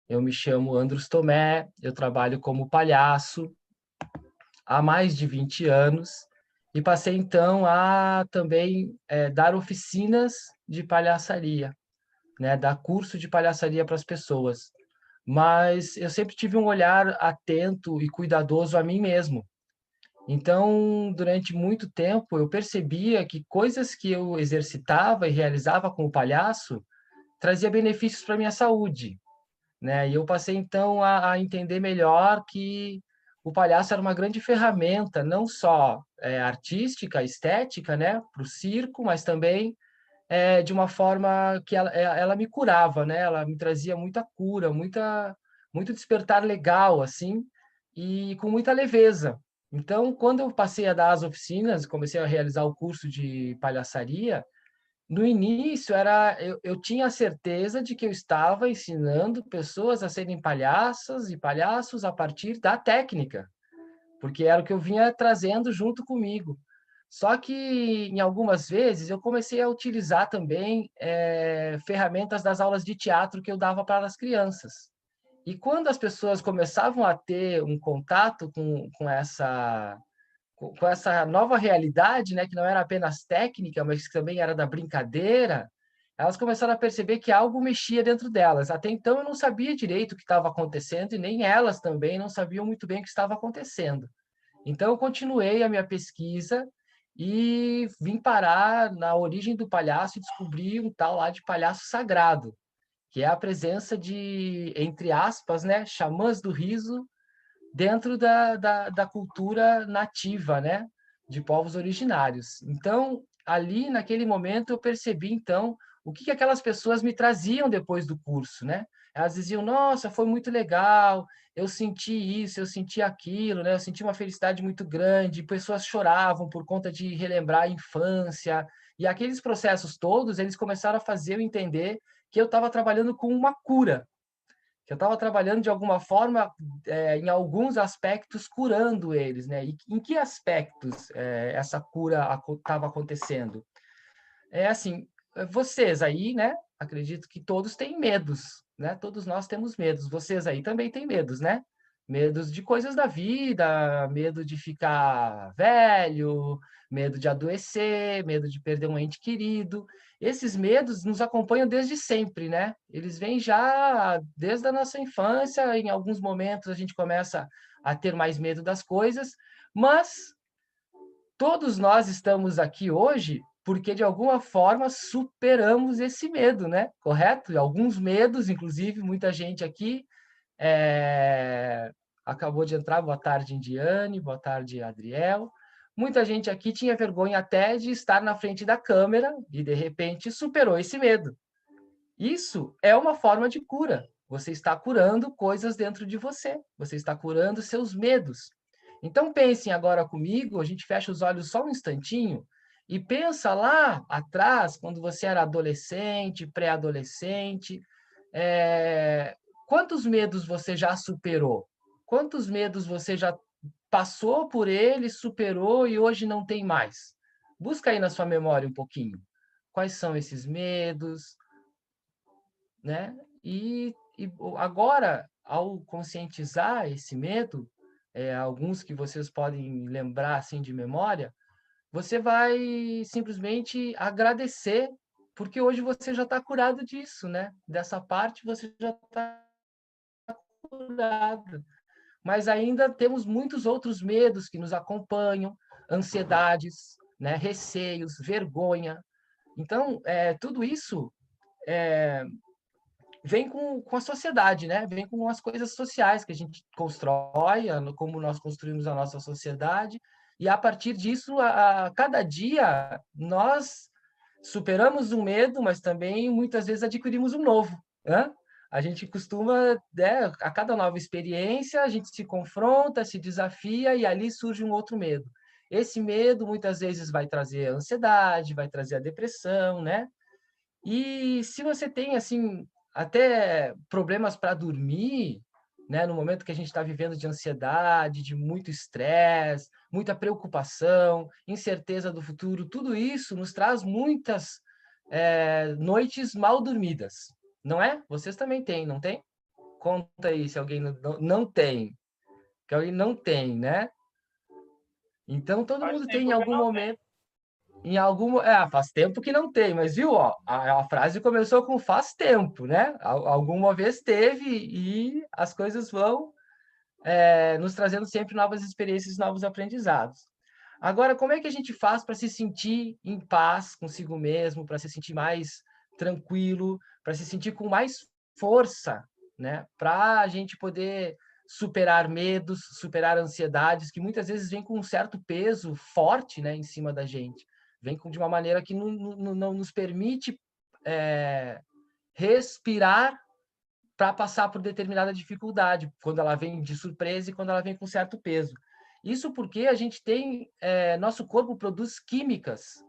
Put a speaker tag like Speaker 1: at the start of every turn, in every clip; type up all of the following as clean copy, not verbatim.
Speaker 1: Eu me chamo Andros Tomé, eu trabalho como palhaço há mais de 20 anos e passei então a também dar oficinas de palhaçaria, né, dar curso de palhaçaria para as pessoas. Mas eu sempre tive um olhar atento e cuidadoso a mim mesmo. Então, durante muito tempo, eu percebia que coisas que eu exercitava e realizava como palhaço trazia benefícios para minha saúde, né? E eu passei então a entender melhor que o palhaço era uma grande ferramenta, não só artística, estética, né, para o circo, mas também de uma forma que ela me curava, né? Ela me trazia muita cura, muito despertar legal, assim, e com muita leveza. Então, quando eu passei a dar as oficinas, comecei a realizar o curso de palhaçaria, no início eu tinha a certeza de que eu estava ensinando pessoas a serem palhaças e palhaços a partir da técnica, porque era o que eu vinha trazendo junto comigo. Só que, em algumas vezes, eu comecei a utilizar também ferramentas das aulas de teatro que eu dava para as crianças. E quando as pessoas começavam a ter um contato com essa nova realidade, né, que não era apenas técnica, mas que também era da brincadeira, elas começaram a perceber que algo mexia dentro delas. Até então eu não sabia direito o que estava acontecendo e nem elas também não sabiam muito bem o que estava acontecendo. Então eu continuei a minha pesquisa e vim parar na origem do palhaço e descobri um tal lá de palhaço sagrado, que é a presença de, entre aspas, né, xamãs do riso dentro da cultura nativa, né, de povos originários. Então, ali, naquele momento, eu percebi, então, o que aquelas pessoas me traziam depois do curso, né? Elas diziam, nossa, foi muito legal, eu senti isso, eu senti aquilo, né? Eu senti uma felicidade muito grande, pessoas choravam por conta de relembrar a infância, e aqueles processos todos, eles começaram a fazer eu entender que eu estava trabalhando com uma cura, que eu estava trabalhando de alguma forma, em alguns aspectos, curando eles, né? E em que aspectos essa cura estava acontecendo? É assim, vocês aí, né? Acredito que todos têm medos, né? Todos nós temos medos. Vocês aí também têm medos, né? Medos de coisas da vida, medo de ficar velho, medo de adoecer, medo de perder um ente querido. Esses medos nos acompanham desde sempre, né? Eles vêm já desde a nossa infância. Em alguns momentos a gente começa a ter mais medo das coisas, mas todos nós estamos aqui hoje porque, de alguma forma, superamos esse medo, né? Correto? E alguns medos, inclusive, muita gente aqui acabou de entrar. Boa tarde, Indiane. Boa tarde, Adriel. Muita gente aqui tinha vergonha até de estar na frente da câmera e, de repente, superou esse medo. Isso é uma forma de cura. Você está curando coisas dentro de você. Você está curando seus medos. Então pensem agora comigo, a gente fecha os olhos só um instantinho e pensa lá atrás, quando você era adolescente, pré-adolescente, quantos medos você já superou? Quantos medos você já passou por eles, superou e hoje não tem mais? Busca aí na sua memória um pouquinho. Quais são esses medos, né? E agora, ao conscientizar esse medo, alguns que vocês podem lembrar assim de memória, você vai simplesmente agradecer, porque hoje você já está curado disso, né? Dessa parte você já está curado. Mas ainda temos muitos outros medos que nos acompanham, ansiedades, né? Receios, vergonha. Então, tudo isso vem com a sociedade, né? Vem com as coisas sociais que a gente constrói, como nós construímos a nossa sociedade, e a partir disso, a cada dia, nós superamos um medo, mas também muitas vezes adquirimos um novo, né? A gente costuma, né, a cada nova experiência, a gente se confronta, se desafia e ali surge um outro medo. Esse medo muitas vezes vai trazer a ansiedade, vai trazer a depressão, né? E se você tem, assim, até problemas para dormir, né, no momento que a gente está vivendo de ansiedade, de muito estresse, muita preocupação, incerteza do futuro, tudo isso nos traz muitas noites mal dormidas, não é? Vocês também têm, não tem? Conta aí se alguém não tem. Que alguém não tem, né? Então, todo
Speaker 2: Faz
Speaker 1: mundo tem em
Speaker 2: tempo que
Speaker 1: algum
Speaker 2: não tem.
Speaker 1: momento. Em algum, faz tempo que não tem, mas viu, ó, a frase começou com faz tempo, né? Alguma vez teve e as coisas vão nos trazendo sempre novas experiências, novos aprendizados. Agora, como é que a gente faz para se sentir em paz consigo mesmo, para se sentir mais tranquilo, para se sentir com mais força, né? Para a gente poder superar medos, superar ansiedades que muitas vezes vêm com um certo peso forte, né, em cima da gente. Vem de uma maneira que não nos permite respirar para passar por determinada dificuldade, quando ela vem de surpresa e quando ela vem com certo peso. Isso porque a gente tem, nosso corpo produz químicas,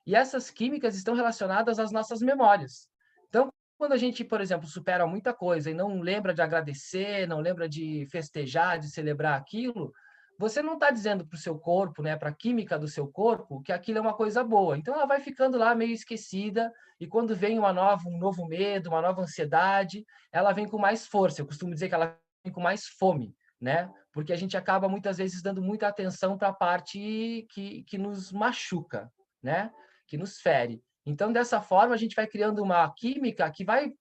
Speaker 1: e essas químicas estão relacionadas às nossas memórias. Então, quando a gente, por exemplo, supera muita coisa e não lembra de agradecer, não lembra de festejar, de celebrar aquilo, você não está dizendo para o seu corpo, né, para a química do seu corpo, que aquilo é uma coisa boa. Então, ela vai ficando lá meio esquecida, e quando vem um novo medo, uma nova ansiedade, ela vem com mais força. Eu costumo dizer que ela vem com mais fome, né? Porque a gente acaba muitas vezes dando muita atenção para a parte que nos machuca, né? Que nos fere. Então, dessa forma, a gente vai criando uma química que vai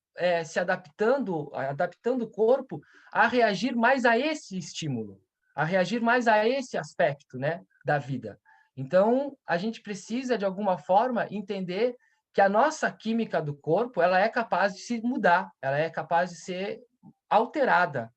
Speaker 1: se adaptando o corpo a reagir mais a esse estímulo, a reagir mais a esse aspecto, né, da vida. Então, a gente precisa, de alguma forma, entender que a nossa química do corpo ela é capaz de se mudar, ela é capaz de ser alterada,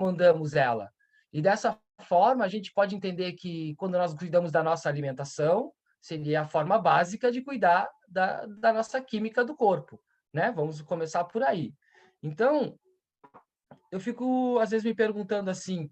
Speaker 1: mandamos ela. E dessa forma, a gente pode entender que quando nós cuidamos da nossa alimentação, seria a forma básica de cuidar da nossa química do corpo, né? Vamos começar por aí. Então, eu fico, às vezes, me perguntando assim,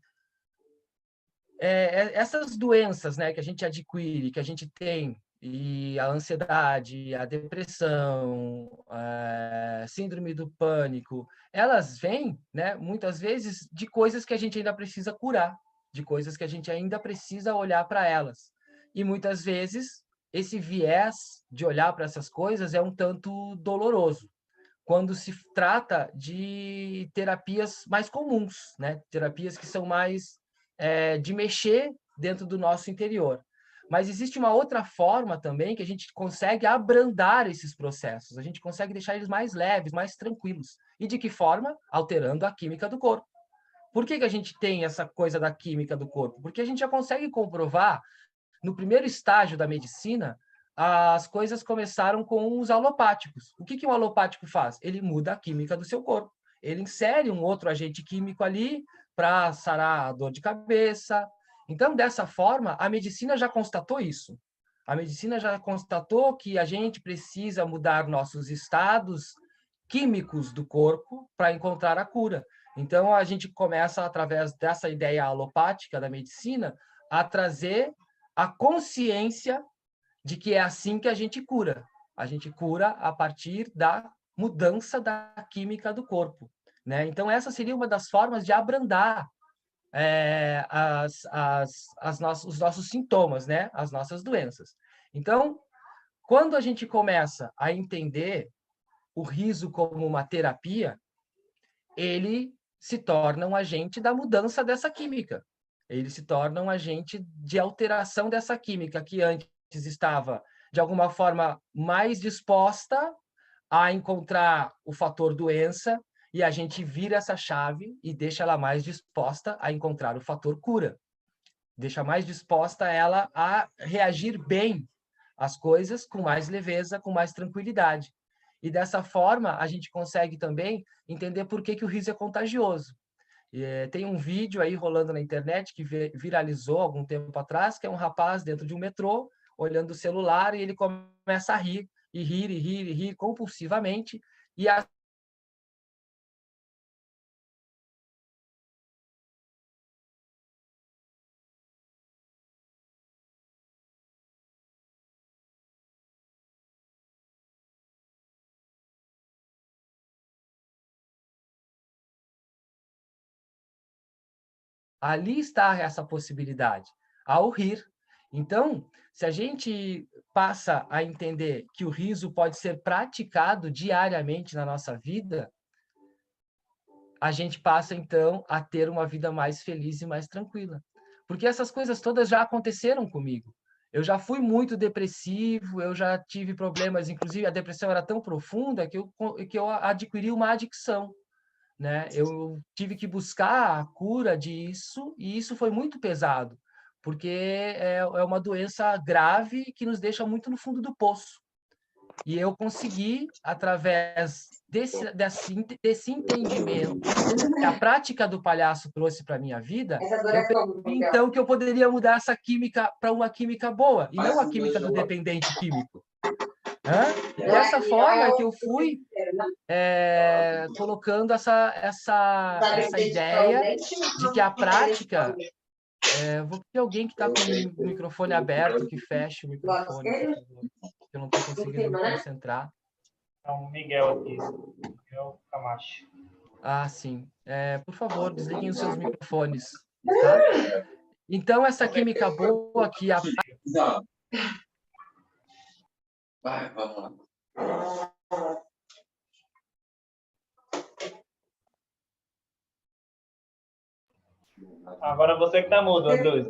Speaker 1: essas doenças, né, que a gente adquire, que a gente tem, e a ansiedade, a depressão, a síndrome do pânico, elas vêm, né, muitas vezes de coisas que a gente ainda precisa curar, de coisas que a gente ainda precisa olhar para elas. E muitas vezes esse viés de olhar para essas coisas é um tanto doloroso, quando se trata de terapias mais comuns, né? Terapias que são mais de mexer dentro do nosso interior. Mas existe uma outra forma também que a gente consegue abrandar esses processos, a gente consegue deixar eles mais leves, mais tranquilos. E de que forma? Alterando a química do corpo. Por que a gente tem essa coisa da química do corpo? Porque a gente já consegue comprovar no primeiro estágio da medicina, as coisas começaram com os alopáticos. O que um alopático faz? Ele muda a química do seu corpo. Ele insere um outro agente químico ali para sarar a dor de cabeça. Então, dessa forma, a medicina já constatou isso. A medicina já constatou que a gente precisa mudar nossos estados químicos do corpo para encontrar a cura. Então, a gente começa, através dessa ideia alopática da medicina, a trazer a consciência de que é assim que a gente cura. A gente cura a partir da mudança da química do corpo, né? Então, essa seria uma das formas de abrandar os nossos sintomas, né? As nossas doenças. Então, quando a gente começa a entender o riso como uma terapia, ele se torna um agente da mudança dessa química. Ele se torna um agente de alteração dessa química que antes estava, de alguma forma, mais disposta a encontrar o fator doença, e a gente vira essa chave e deixa ela mais disposta a encontrar o fator cura. Deixa mais disposta ela a reagir bem às coisas com mais leveza, com mais tranquilidade. E dessa forma, a gente consegue também entender por que o riso é contagioso. Tem um vídeo aí rolando na internet que viralizou algum tempo atrás, que é um rapaz dentro de um metrô, olhando o celular, e ele começa a rir, e rir, e rir, e rir compulsivamente, e ali está essa possibilidade. Ao rir, Então, se a gente passa a entender que o riso pode ser praticado diariamente na nossa vida, a gente passa, então, a ter uma vida mais feliz e mais tranquila. Porque essas coisas todas já aconteceram comigo. Eu já fui muito depressivo, eu já tive problemas, inclusive a depressão era tão profunda que eu adquiri uma adicção, né? Eu tive que buscar a cura disso e isso foi muito pesado, porque é uma doença grave que nos deixa muito no fundo do poço. E eu consegui, através desse entendimento que a prática do palhaço trouxe para a minha vida, eu percebi, então, que eu poderia mudar essa química para uma química boa, e não a química do dependente químico. E dessa forma é que eu fui colocando essa ideia de que a prática... vou pedir alguém que está com o microfone aberto, que feche o microfone, por favor, que eu não estou conseguindo me concentrar.
Speaker 2: É o Miguel aqui, Miguel Camacho.
Speaker 1: Ah, sim. Por favor, desliguem os seus microfones, tá? Então, essa química boa que a...
Speaker 3: Vai, vamos lá.
Speaker 2: Agora você que está mudo, Andrés.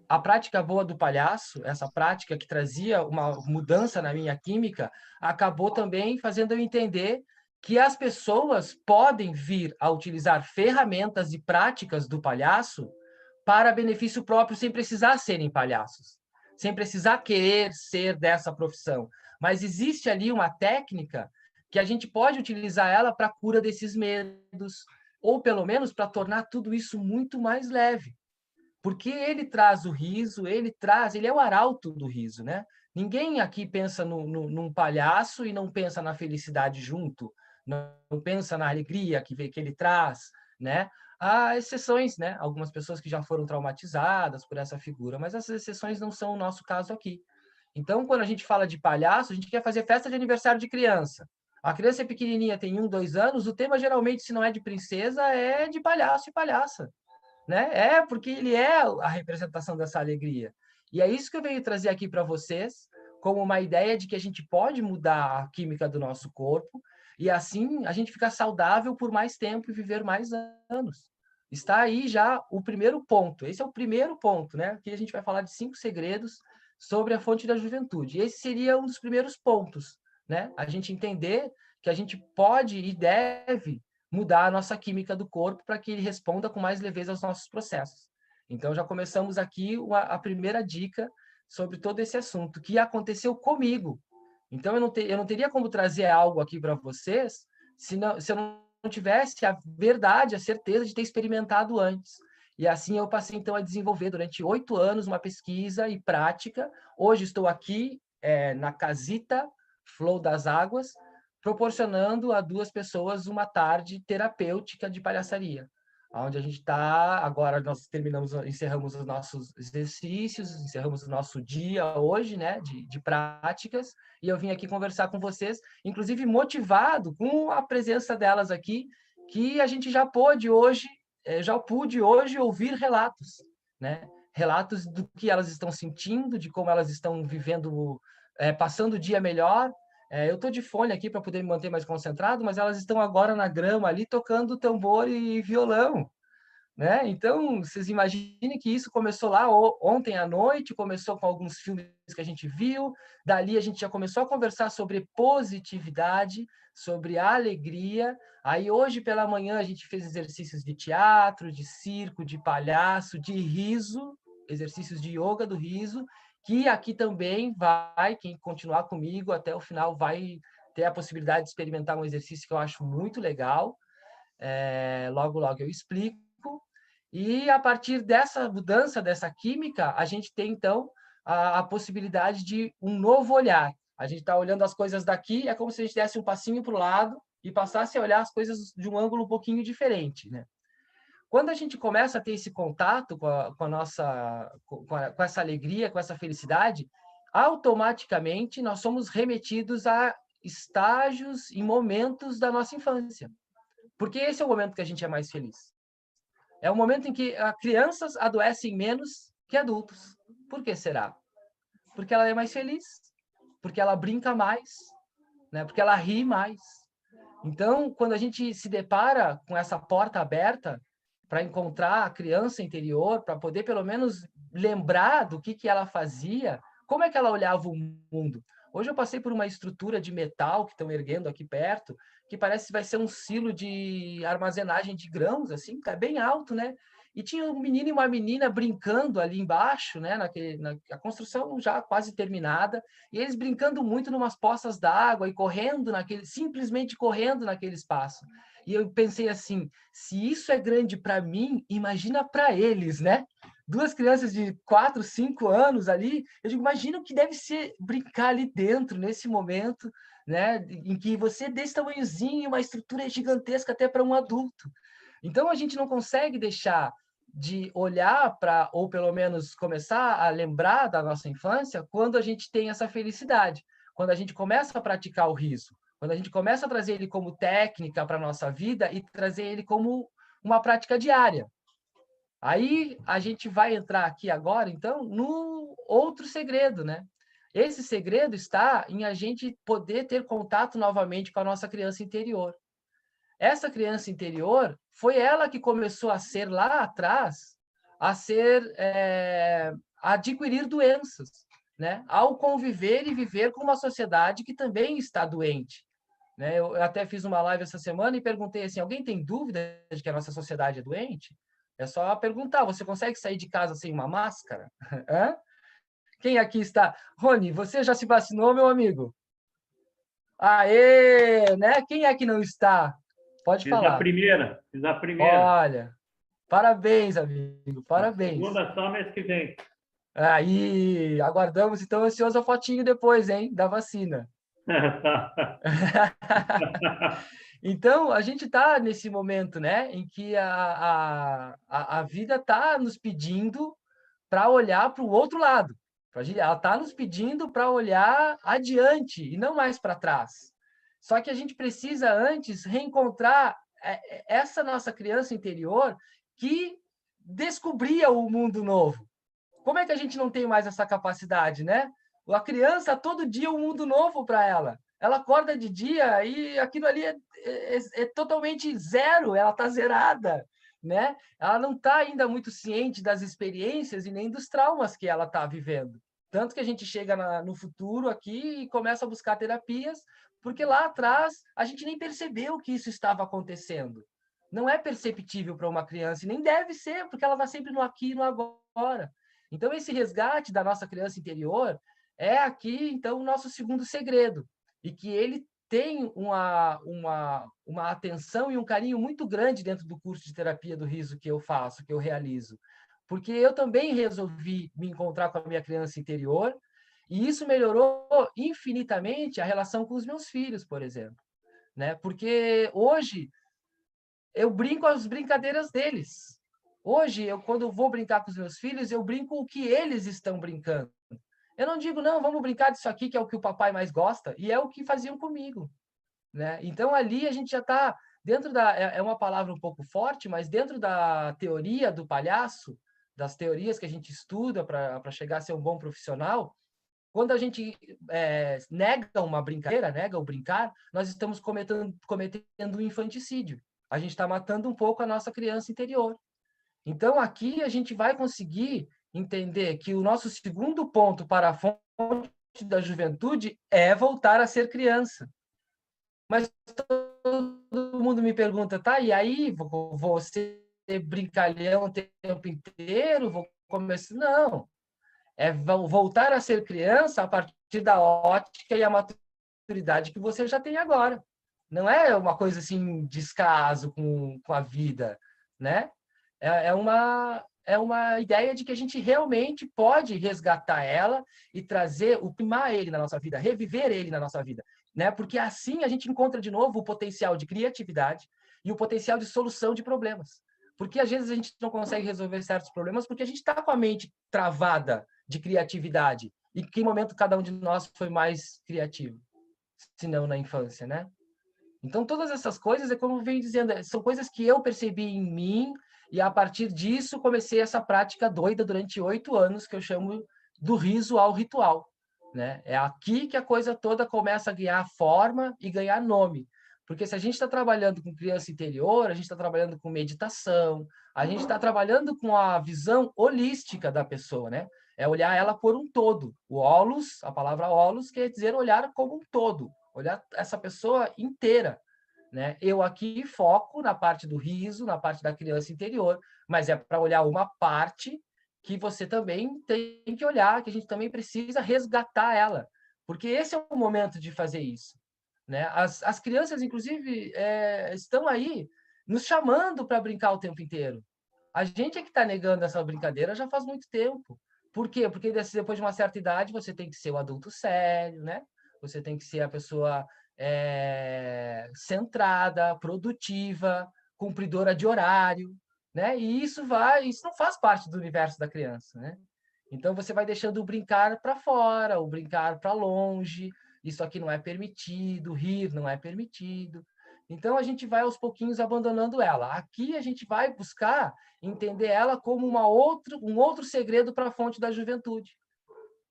Speaker 1: A prática boa do palhaço, essa prática que trazia uma mudança na minha química, acabou também fazendo eu entender que as pessoas podem vir a utilizar ferramentas e práticas do palhaço para benefício próprio, sem precisar serem palhaços, sem precisar querer ser dessa profissão. Mas existe ali uma técnica que a gente pode utilizar ela para a cura desses medos, ou pelo menos para tornar tudo isso muito mais leve. Porque ele traz o riso, ele é o arauto do riso, né? Ninguém aqui pensa num palhaço e não pensa na felicidade junto, não pensa na alegria que ele traz, né? Há exceções, né? Algumas pessoas que já foram traumatizadas por essa figura, mas essas exceções não são o nosso caso aqui. Então, quando a gente fala de palhaço, a gente quer fazer festa de aniversário de criança. A criança é pequenininha, tem 1, 2 anos, o tema geralmente, se não é de princesa, é de palhaço e palhaça, né? Porque ele é a representação dessa alegria. E é isso que eu venho trazer aqui para vocês, como uma ideia de que a gente pode mudar a química do nosso corpo e assim a gente ficar saudável por mais tempo e viver mais anos. Está aí já o primeiro ponto. Esse é o primeiro ponto, né? Aqui a gente vai falar de 5 segredos sobre a fonte da juventude. Esse seria um dos primeiros pontos, né? A gente entender que a gente pode e deve mudar a nossa química do corpo para que ele responda com mais leveza aos nossos processos. Então, já começamos aqui a primeira dica sobre todo esse assunto, que aconteceu comigo. Então, eu não teria como trazer algo aqui para vocês se eu não tivesse a verdade, a certeza de ter experimentado antes. E assim eu passei, então, a desenvolver durante 8 anos uma pesquisa e prática. Hoje estou aqui na Casita Flow das Águas, proporcionando a 2 pessoas uma tarde terapêutica de palhaçaria, onde a gente está, agora nós encerramos os nossos exercícios, encerramos o nosso dia hoje, né, de práticas, e eu vim aqui conversar com vocês, inclusive motivado com a presença delas aqui, que a gente já pude hoje ouvir relatos, né, relatos do que elas estão sentindo, de como elas estão vivendo, passando o dia melhor. Eu estou de fone aqui para poder me manter mais concentrado, mas elas estão agora na grama ali tocando tambor e violão, né? Então, vocês imaginem que isso começou lá ontem à noite, começou com alguns filmes que a gente viu, dali a gente já começou a conversar sobre positividade, sobre alegria. Aí hoje pela manhã a gente fez exercícios de teatro, de circo, de palhaço, de riso, exercícios de yoga do riso, que aqui também quem continuar comigo até o final vai ter a possibilidade de experimentar um exercício que eu acho muito legal. Logo, logo eu explico. E a partir dessa mudança, dessa química, a gente tem, então, a possibilidade de um novo olhar. A gente está olhando as coisas daqui, é como se a gente desse um passinho para o lado e passasse a olhar as coisas de um ângulo um pouquinho diferente, né? Quando a gente começa a ter esse contato com essa alegria, com essa felicidade, automaticamente nós somos remetidos a estágios e momentos da nossa infância. Porque esse é o momento que a gente é mais feliz. É o momento em que crianças adoecem menos que adultos. Por que será? Porque ela é mais feliz, porque ela brinca mais, né? Porque ela ri mais. Então, quando a gente se depara com essa porta aberta para encontrar a criança interior, para poder pelo menos lembrar do que ela fazia, como é que ela olhava o mundo? Hoje eu passei por uma estrutura de metal que estão erguendo aqui perto, que parece que vai ser um silo de armazenagem de grãos, assim, tá bem alto, né? E tinha um menino e uma menina brincando ali embaixo, né? A construção já quase terminada, e eles brincando muito numas poças d'água e correndo simplesmente correndo naquele espaço. E eu pensei assim, se isso é grande para mim, imagina para eles, né? Duas crianças de 4, 5 anos ali, eu digo, imagina o que deve ser brincar ali dentro, nesse momento, né? Em que você é desse tamanhozinho, uma estrutura gigantesca até para um adulto. Então, a gente não consegue deixar de olhar para, ou pelo menos começar a lembrar da nossa infância, quando a gente tem essa felicidade, quando a gente começa a praticar o riso, quando a gente começa a trazer ele como técnica para a nossa vida e trazer ele como uma prática diária. Aí a gente vai entrar aqui agora, então, no outro segredo, né? Esse segredo está em a gente poder ter contato novamente com a nossa criança interior. Essa criança interior foi ela que começou a ser lá atrás, a adquirir doenças, né? Ao conviver e viver com uma sociedade que também está doente. Né? Eu até fiz uma live essa semana e perguntei assim: alguém tem dúvida de que a nossa sociedade é doente? É só perguntar: você consegue sair de casa sem uma máscara? Hã? Quem aqui está? Rony, você já se vacinou, meu amigo? Aê, né? Quem é que não está? Pode
Speaker 4: Fiz a
Speaker 1: falar.
Speaker 4: primeira, fiz a primeira.
Speaker 1: Olha, parabéns, amigo,
Speaker 4: A
Speaker 1: parabéns.
Speaker 4: segunda só mês que vem.
Speaker 1: Aí, aguardamos então ansioso a fotinho depois, hein, da vacina. Então, a gente está nesse momento, né, em que a vida está nos pedindo para olhar para o outro lado. Ela está nos pedindo para olhar adiante e não mais para trás. Só que a gente precisa antes reencontrar essa nossa criança interior que descobria o mundo novo. Como é que a gente não tem mais essa capacidade, né? A criança, todo dia, é um mundo novo para ela. Ela acorda de dia e aquilo ali é totalmente zero, ela está zerada, né? Ela não está ainda muito ciente das experiências e nem dos traumas que ela está vivendo. Tanto que a gente chega no futuro aqui e começa a buscar terapias, porque lá atrás a gente nem percebeu que isso estava acontecendo. Não é perceptível para uma criança, e nem deve ser, porque ela está sempre no aqui e no agora. Então, esse resgate da nossa criança interior é aqui, então, o nosso segundo segredo. E que ele tem uma atenção e um carinho muito grande dentro do curso de terapia do riso que eu faço, que eu realizo. Porque eu também resolvi me encontrar com a minha criança interior, e isso melhorou infinitamente a relação com os meus filhos, por exemplo. Né? Porque hoje eu brinco as brincadeiras deles. Hoje, quando eu vou brincar com os meus filhos, eu brinco o que eles estão brincando. Eu não digo, não, vamos brincar disso aqui, que é o que o papai mais gosta, e é o que faziam comigo. Né? Então, ali a gente já está dentro da... É uma palavra um pouco forte, mas dentro da teoria do palhaço, das teorias que a gente estuda para chegar a ser um bom profissional, quando a gente nega uma brincadeira, nega o brincar, nós estamos cometendo um infanticídio. A gente está matando um pouco a nossa criança interior. Então, aqui a gente vai conseguir entender que o nosso segundo ponto para a fonte da juventude é voltar a ser criança. Mas todo mundo me pergunta, tá, e aí, vou ser brincalhão o tempo inteiro? Vou começar... Não, é voltar a ser criança a partir da ótica e a maturidade que você já tem agora. Não é uma coisa assim, descaso com a vida, né? É uma ideia de que a gente realmente pode resgatar ela e trazer, primar ele na nossa vida, reviver ele na nossa vida, né? Porque assim a gente encontra de novo o potencial de criatividade e o potencial de solução de problemas. Porque às vezes a gente não consegue resolver certos problemas porque a gente está com a mente travada de criatividade. E que momento cada um de nós foi mais criativo? Se não na infância, né? Então, todas essas coisas, é como eu venho dizendo, são coisas que eu percebi em mim E a partir disso, comecei essa prática doida durante 8 anos, que eu chamo do riso ao ritual, né? É aqui que a coisa toda começa a ganhar forma e ganhar nome. Porque se a gente está trabalhando com criança interior, a gente está trabalhando com meditação, a gente está trabalhando com a visão holística da pessoa, né? É olhar ela por um todo. O holos, a palavra holos, quer dizer olhar como um todo, olhar essa pessoa inteira, né? Eu aqui foco na parte do riso, na parte da criança interior, mas é para olhar uma parte que você também tem que olhar, que a gente também precisa resgatar ela, porque esse é o momento de fazer isso, né? As crianças, inclusive, estão aí nos chamando para brincar o tempo inteiro. A gente é que está negando essa brincadeira já faz muito tempo. Por quê? Porque depois de uma certa idade você tem que ser o adulto sério, né? Você tem que ser a pessoa centrada, produtiva, cumpridora de horário, né? E isso não faz parte do universo da criança, né? Então você vai deixando o brincar para fora, o brincar para longe. Isso aqui não é permitido, rir não é permitido. Então a gente vai aos pouquinhos abandonando ela. Aqui a gente vai buscar entender ela como um outro segredo para a fonte da juventude.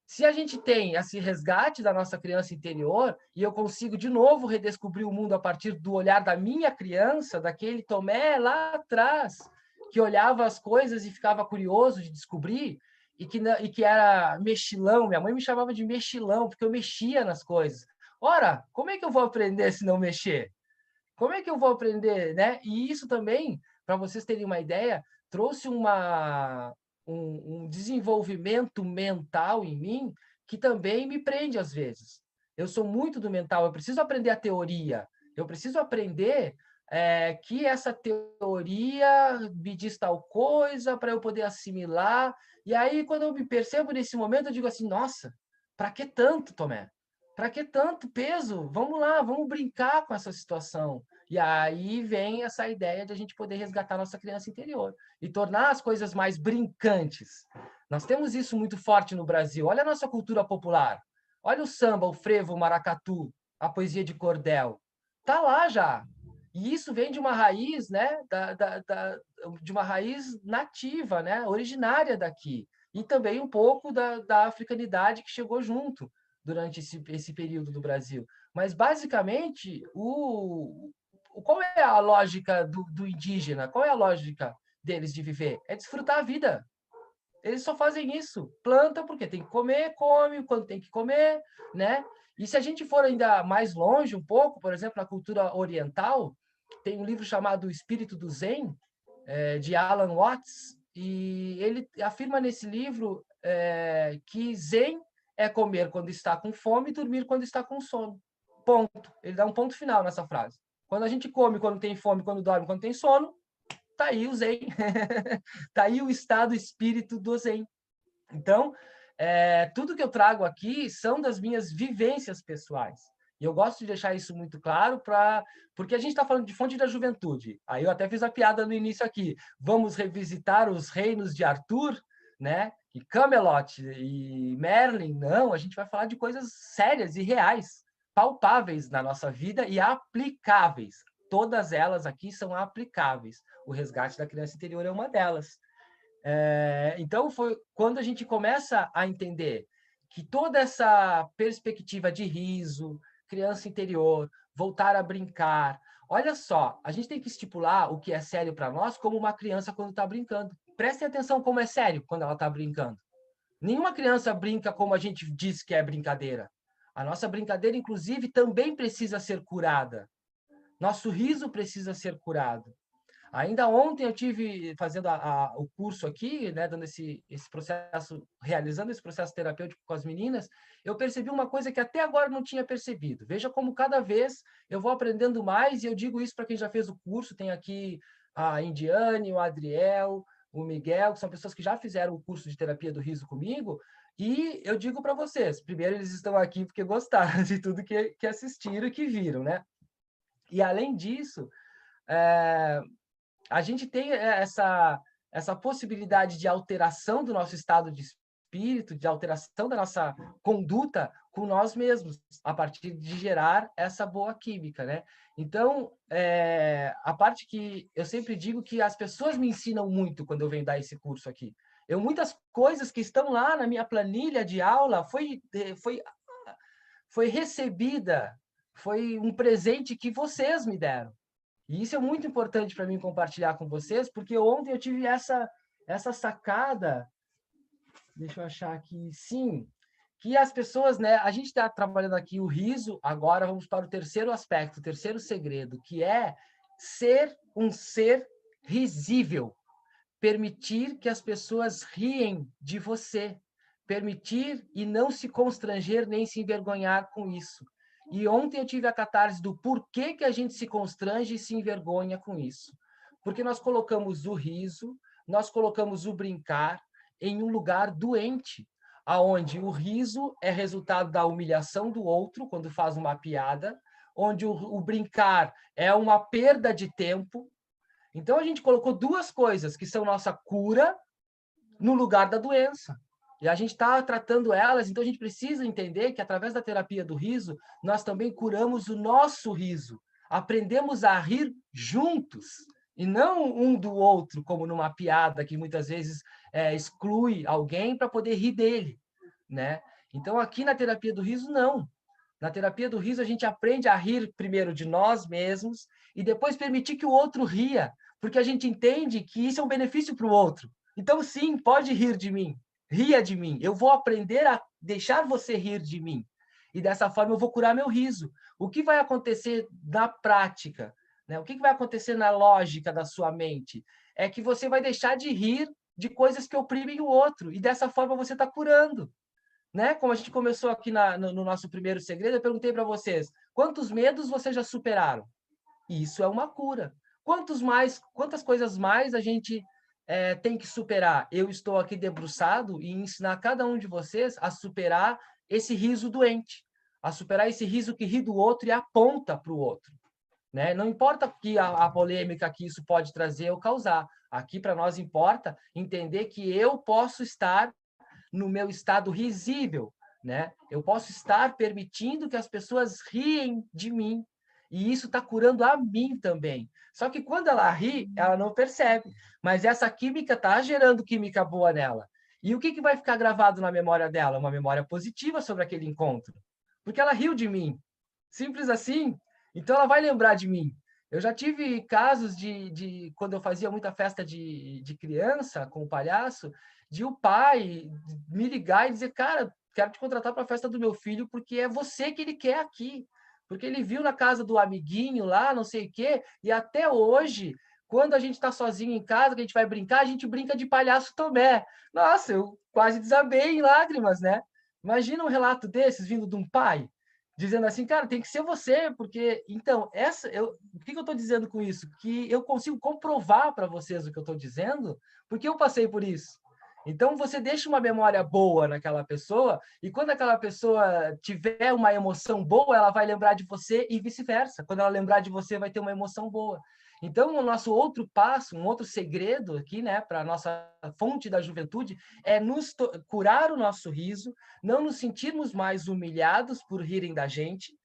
Speaker 1: Se a gente tem esse resgate da nossa criança interior e eu consigo de novo redescobrir o mundo a partir do olhar da minha criança, daquele Tomé lá atrás, que olhava as coisas e ficava curioso de descobrir, e que era mexilão, minha mãe me chamava de mexilão, porque eu mexia nas coisas. Ora, como é que eu vou aprender se não mexer? Como é que eu vou aprender, né? E isso também, para vocês terem uma ideia, trouxe um desenvolvimento mental em mim que também me prende às vezes. Eu sou muito do mental, eu preciso aprender a teoria, eu preciso aprender que essa teoria me diz tal coisa para eu poder assimilar. E aí, quando eu me percebo nesse momento, eu digo assim, nossa, para que tanto, Tomé? Para que tanto peso? Vamos lá, vamos brincar com essa situação. E aí vem essa ideia de a gente poder resgatar nossa criança interior e tornar as coisas mais brincantes. Nós temos isso muito forte no Brasil. Olha a nossa cultura popular. Olha o samba, o frevo, o maracatu, a poesia de cordel. Tá lá já. E isso vem de uma raiz, né, de uma raiz nativa, né, originária daqui. E também um pouco da africanidade que chegou junto durante esse período do Brasil. Mas, basicamente, qual é a lógica do indígena? Qual é a lógica deles de viver? É desfrutar a vida. Eles só fazem isso. Planta porque tem que comer, come quando tem que comer, né? E se a gente for ainda mais longe um pouco, por exemplo, na cultura oriental, tem um livro chamado O Espírito do Zen, de Alan Watts, e ele afirma nesse livro que Zen é comer quando está com fome e dormir quando está com sono. Ponto. Ele dá um ponto final nessa frase. Quando a gente come quando tem fome, quando dorme, quando tem sono, tá aí o Zen. Tá aí o estado espírito do Zen. Então, tudo que eu trago aqui são das minhas vivências pessoais. E eu gosto de deixar isso muito claro, porque a gente está falando de fonte da juventude. Aí eu até fiz a piada no início aqui. Vamos revisitar os reinos de Arthur, né? E Camelot e Merlin. Não, a gente vai falar de coisas sérias e reais, palpáveis na nossa vida e aplicáveis. Todas elas aqui são aplicáveis. O resgate da criança interior é uma delas. Então, foi quando a gente começa a entender que toda essa perspectiva de riso, criança interior, voltar a brincar. Olha só, a gente tem que estipular o que é sério para nós como uma criança quando está brincando. Prestem atenção como é sério quando ela está brincando. Nenhuma criança brinca como a gente diz que é brincadeira. A nossa brincadeira, inclusive, também precisa ser curada. Nosso riso precisa ser curado. Ainda ontem eu tive fazendo o curso aqui, né, dando esse processo, realizando esse processo terapêutico com as meninas, eu percebi uma coisa que até agora não tinha percebido. Veja como cada vez eu vou aprendendo mais, e eu digo isso para quem já fez o curso. Tem aqui a Indiane, o Adriel, o Miguel, que são pessoas que já fizeram o curso de terapia do riso comigo, e eu digo para vocês, primeiro eles estão aqui porque gostaram de tudo que assistiram e que viram, né? E além disso, a gente tem essa possibilidade de alteração do nosso estado de espírito, de alteração da nossa conduta com nós mesmos, a partir de gerar essa boa química, né? Então, a parte que eu sempre digo que as pessoas me ensinam muito quando eu venho dar esse curso aqui. Muitas coisas que estão lá na minha planilha de aula foi recebida, foi um presente que vocês me deram. E isso é muito importante para mim compartilhar com vocês, porque ontem eu tive essa sacada, deixa eu achar aqui, sim, que as pessoas, né? A gente está trabalhando aqui o riso, agora vamos para o terceiro aspecto, o terceiro segredo, que é ser um ser risível, permitir que as pessoas riem de você, permitir e não se constranger nem se envergonhar com isso. E ontem eu tive a catarse do porquê que a gente se constrange e se envergonha com isso. Porque nós colocamos o riso, nós colocamos o brincar em um lugar doente, aonde o riso é resultado da humilhação do outro quando faz uma piada, onde o brincar é uma perda de tempo. Então a gente colocou duas coisas que são nossa cura no lugar da doença. E a gente está tratando elas, então a gente precisa entender que através da terapia do riso, nós também curamos o nosso riso. Aprendemos a rir juntos e não um do outro, como numa piada que muitas vezes exclui alguém para poder rir dele, né? Então aqui na terapia do riso, não. Na terapia do riso, a gente aprende a rir primeiro de nós mesmos e depois permitir que o outro ria, porque a gente entende que isso é um benefício para o outro. Então, sim, pode rir de mim, ria de mim. Eu vou aprender a deixar você rir de mim. E dessa forma eu vou curar meu riso. O que vai acontecer na prática? Né? O que vai acontecer na lógica da sua mente? É que você vai deixar de rir de coisas que oprimem o outro. E dessa forma você está curando. Né? Como a gente começou aqui no nosso primeiro segredo, eu perguntei para vocês, quantos medos vocês já superaram? Isso é uma cura. Quantas coisas mais a gente tem que superar? Eu estou aqui debruçado e ensinar cada um de vocês a superar esse riso doente, a superar esse riso que ri do outro e aponta para o outro. Né? Não importa que a polêmica que isso pode trazer ou causar. Aqui, para nós, importa entender que eu posso estar no meu estado risível, né? Eu posso estar permitindo que as pessoas riem de mim, e isso está curando a mim também. Só que quando ela ri, ela não percebe, mas essa química está gerando química boa nela. E o que vai ficar gravado na memória dela? Uma memória positiva sobre aquele encontro. Porque ela riu de mim. Simples assim. Então ela vai lembrar de mim. Eu já tive casos de quando eu fazia muita festa de criança com o palhaço, de o pai me ligar e dizer, cara, quero te contratar para a festa do meu filho porque é você que ele quer aqui. Porque ele viu na casa do amiguinho lá, não sei o quê, e até hoje, quando a gente está sozinho em casa, que a gente vai brincar, a gente brinca de palhaço Tomé. Nossa, eu quase desabei em lágrimas, né? Imagina um relato desses vindo de um pai, dizendo assim, cara, tem que ser você, porque... Então, o que eu estou dizendo com isso? Que eu consigo comprovar para vocês o que eu estou dizendo, porque eu passei por isso. Então, você deixa uma memória boa naquela pessoa, e quando aquela pessoa tiver uma emoção boa, ela vai lembrar de você e vice-versa. Quando ela lembrar de você, vai ter uma emoção boa. Então, o nosso outro passo, um outro segredo aqui, né, para a nossa fonte da juventude, é curar o nosso riso, não nos sentirmos mais humilhados por rirem da gente,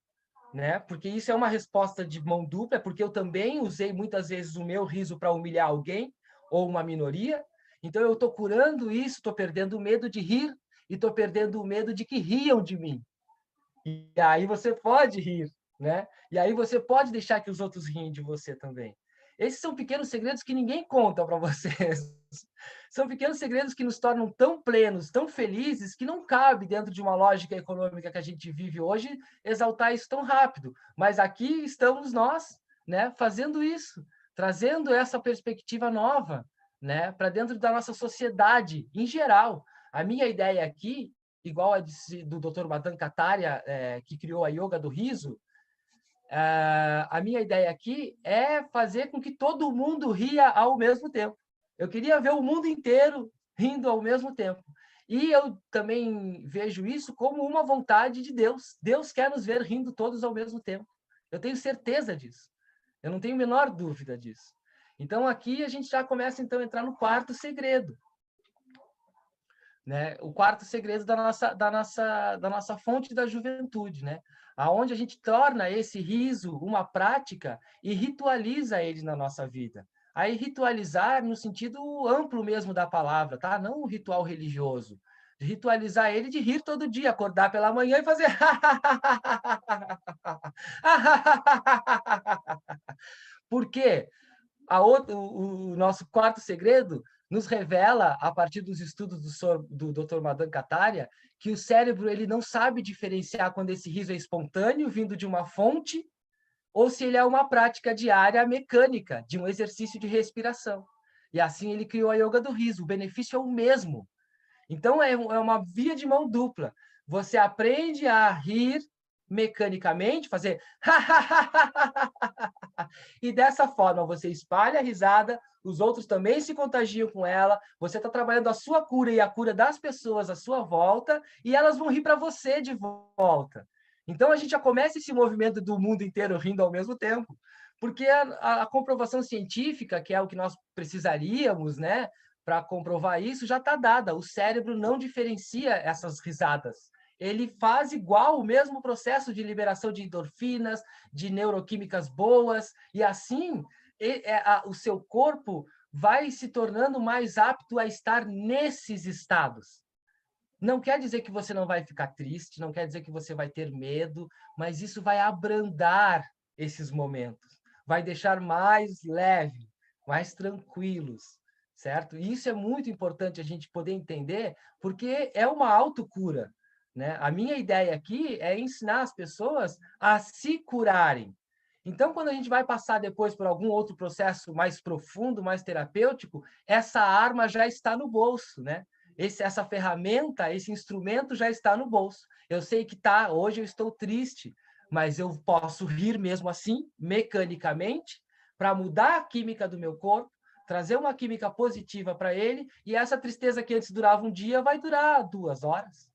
Speaker 1: né? Porque isso é uma resposta de mão dupla, porque eu também usei muitas vezes o meu riso para humilhar alguém ou uma minoria. Então, eu estou curando isso, estou perdendo o medo de rir e estou perdendo o medo de que riam de mim. E aí você pode rir, né? E aí você pode deixar que os outros riem de você também. Esses são pequenos segredos que ninguém conta para vocês. São pequenos segredos que nos tornam tão plenos, tão felizes, que não cabe dentro de uma lógica econômica que a gente vive hoje exaltar isso tão rápido. Mas aqui estamos nós, né, fazendo isso, trazendo essa perspectiva nova, né, para dentro da nossa sociedade em geral. A minha ideia aqui, igual a do Dr. Madan Kataria, que criou a Yoga do Riso, a minha ideia aqui é fazer com que todo mundo ria ao mesmo tempo. Eu queria ver o mundo inteiro rindo ao mesmo tempo. E eu também vejo isso como uma vontade de Deus. Deus quer nos ver rindo todos ao mesmo tempo. Eu tenho certeza disso. Eu não tenho a menor dúvida disso. Então, aqui a gente já começa então a entrar no quarto segredo. né? O quarto segredo da nossa fonte da juventude, né? Aonde a gente torna esse riso uma prática e ritualiza ele na nossa vida. Aí ritualizar no sentido amplo mesmo da palavra, tá? Não um ritual religioso. Ritualizar ele de rir todo dia, acordar pela manhã e fazer Porque o nosso quarto segredo nos revela, a partir dos estudos do Dr. Madan Kataria, que o cérebro ele não sabe diferenciar quando esse riso é espontâneo, vindo de uma fonte, ou se ele é uma prática diária mecânica, de um exercício de respiração. E assim ele criou a yoga do riso. O benefício é o mesmo. Então, é uma via de mão dupla. Você aprende a rir mecanicamente, fazer e dessa forma você espalha a risada, os outros também se contagiam com ela, você está trabalhando a sua cura e a cura das pessoas à sua volta, e elas vão rir para você de volta. Então a gente já começa esse movimento do mundo inteiro rindo ao mesmo tempo, porque a comprovação científica, que é o que nós precisaríamos, né, para comprovar isso, já está dada. O cérebro não diferencia essas risadas. Ele faz igual o mesmo processo de liberação de endorfinas, de neuroquímicas boas, e assim o seu corpo vai se tornando mais apto a estar nesses estados. Não quer dizer que você não vai ficar triste, não quer dizer que você vai ter medo, mas isso vai abrandar esses momentos, vai deixar mais leve, mais tranquilos, certo? E isso é muito importante a gente poder entender, porque é uma autocura, né? A minha ideia aqui é ensinar as pessoas a se curarem. Então, quando a gente vai passar depois por algum outro processo mais profundo, mais terapêutico, essa arma já está no bolso, né? Essa ferramenta, esse instrumento já está no bolso. Eu sei que hoje eu estou triste, mas eu posso rir mesmo assim, mecanicamente, para mudar a química do meu corpo, trazer uma química positiva para ele, e essa tristeza que antes durava um dia vai durar 2 horas.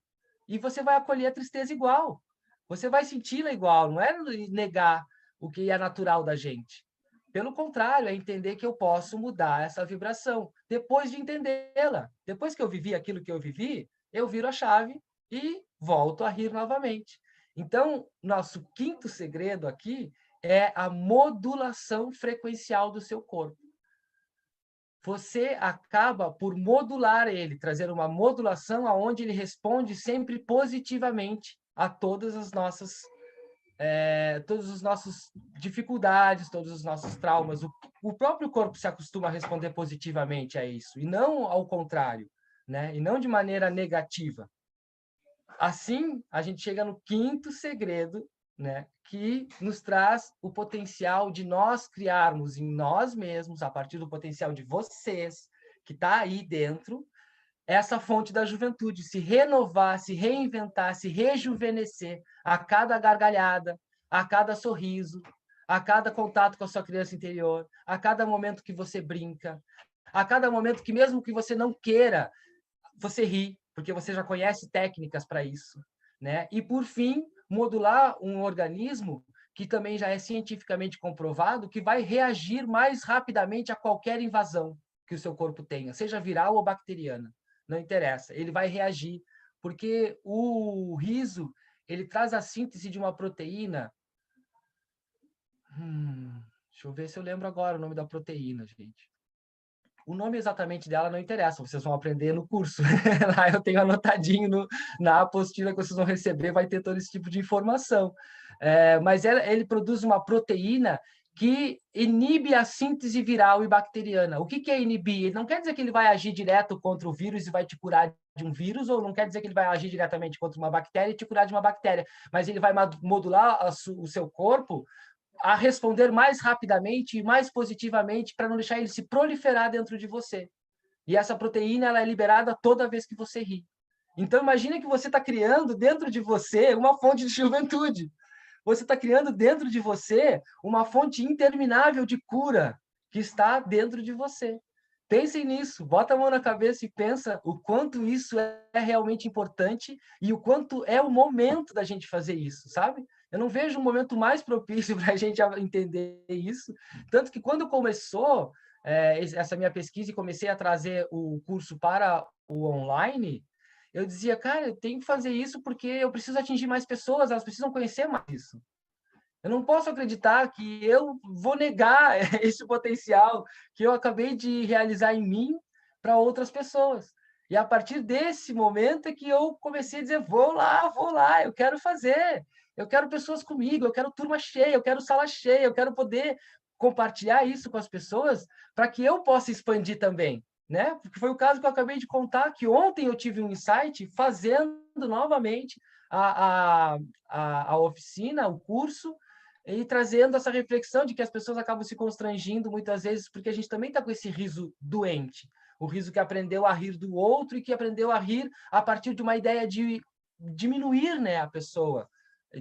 Speaker 1: E você vai acolher a tristeza igual. Você vai senti-la igual, não é negar o que é natural da gente. Pelo contrário, é entender que eu posso mudar essa vibração. Depois de entendê-la, depois que eu vivi aquilo que eu vivi, eu viro a chave e volto a rir novamente. Então, nosso quinto segredo aqui é a modulação frequencial do seu corpo. Você acaba por modular ele, trazer uma modulação aonde ele responde sempre positivamente a todas as nossas dificuldades, todos os nossos traumas. O próprio corpo se acostuma a responder positivamente a isso, e não ao contrário, né? E não de maneira negativa. Assim, a gente chega no quinto segredo, né? Que nos traz o potencial de nós criarmos em nós mesmos, a partir do potencial de vocês, que está aí dentro, essa fonte da juventude, se renovar, se reinventar, se rejuvenescer a cada gargalhada, a cada sorriso, a cada contato com a sua criança interior, a cada momento que você brinca, a cada momento que, mesmo que você não queira, você ri, porque você já conhece técnicas para isso, né? E, por fim, modular um organismo que também já é cientificamente comprovado, que vai reagir mais rapidamente a qualquer invasão que o seu corpo tenha, seja viral ou bacteriana. Não interessa, ele vai reagir, porque o riso ele traz a síntese de uma proteína. Deixa eu ver se eu lembro agora o nome da proteína, gente. O nome exatamente dela não interessa, vocês vão aprender no curso. Lá eu tenho anotadinho na apostila que vocês vão receber, vai ter todo esse tipo de informação. Mas ele produz uma proteína que inibe a síntese viral e bacteriana. O que é inibir? Não quer dizer que ele vai agir direto contra o vírus e vai te curar de um vírus, ou não quer dizer que ele vai agir diretamente contra uma bactéria e te curar de uma bactéria, mas ele vai modular o seu corpo a responder mais rapidamente e mais positivamente para não deixar ele se proliferar dentro de você. E essa proteína ela é liberada toda vez que você ri. Então, imagine que você está criando dentro de você uma fonte de juventude. Você está criando dentro de você uma fonte interminável de cura que está dentro de você. Pensem nisso, bota a mão na cabeça e pensa o quanto isso é realmente importante e o quanto é o momento da gente fazer isso, sabe? Eu não vejo um momento mais propício para a gente entender isso. Tanto que quando começou essa minha pesquisa e comecei a trazer o curso para o online, eu dizia, cara, eu tenho que fazer isso porque eu preciso atingir mais pessoas, elas precisam conhecer mais isso. Eu não posso acreditar que eu vou negar esse potencial que eu acabei de realizar em mim para outras pessoas. E a partir desse momento é que eu comecei a dizer: vou lá, eu quero fazer. Eu quero pessoas comigo, eu quero turma cheia, eu quero sala cheia, eu quero poder compartilhar isso com as pessoas para que eu possa expandir também, né? Porque foi o caso que eu acabei de contar, que ontem eu tive um insight fazendo novamente a oficina, o curso, e trazendo essa reflexão de que as pessoas acabam se constrangindo muitas vezes porque a gente também está com esse riso doente, o riso que aprendeu a rir do outro e que aprendeu a rir a partir de uma ideia de diminuir, né, a pessoa,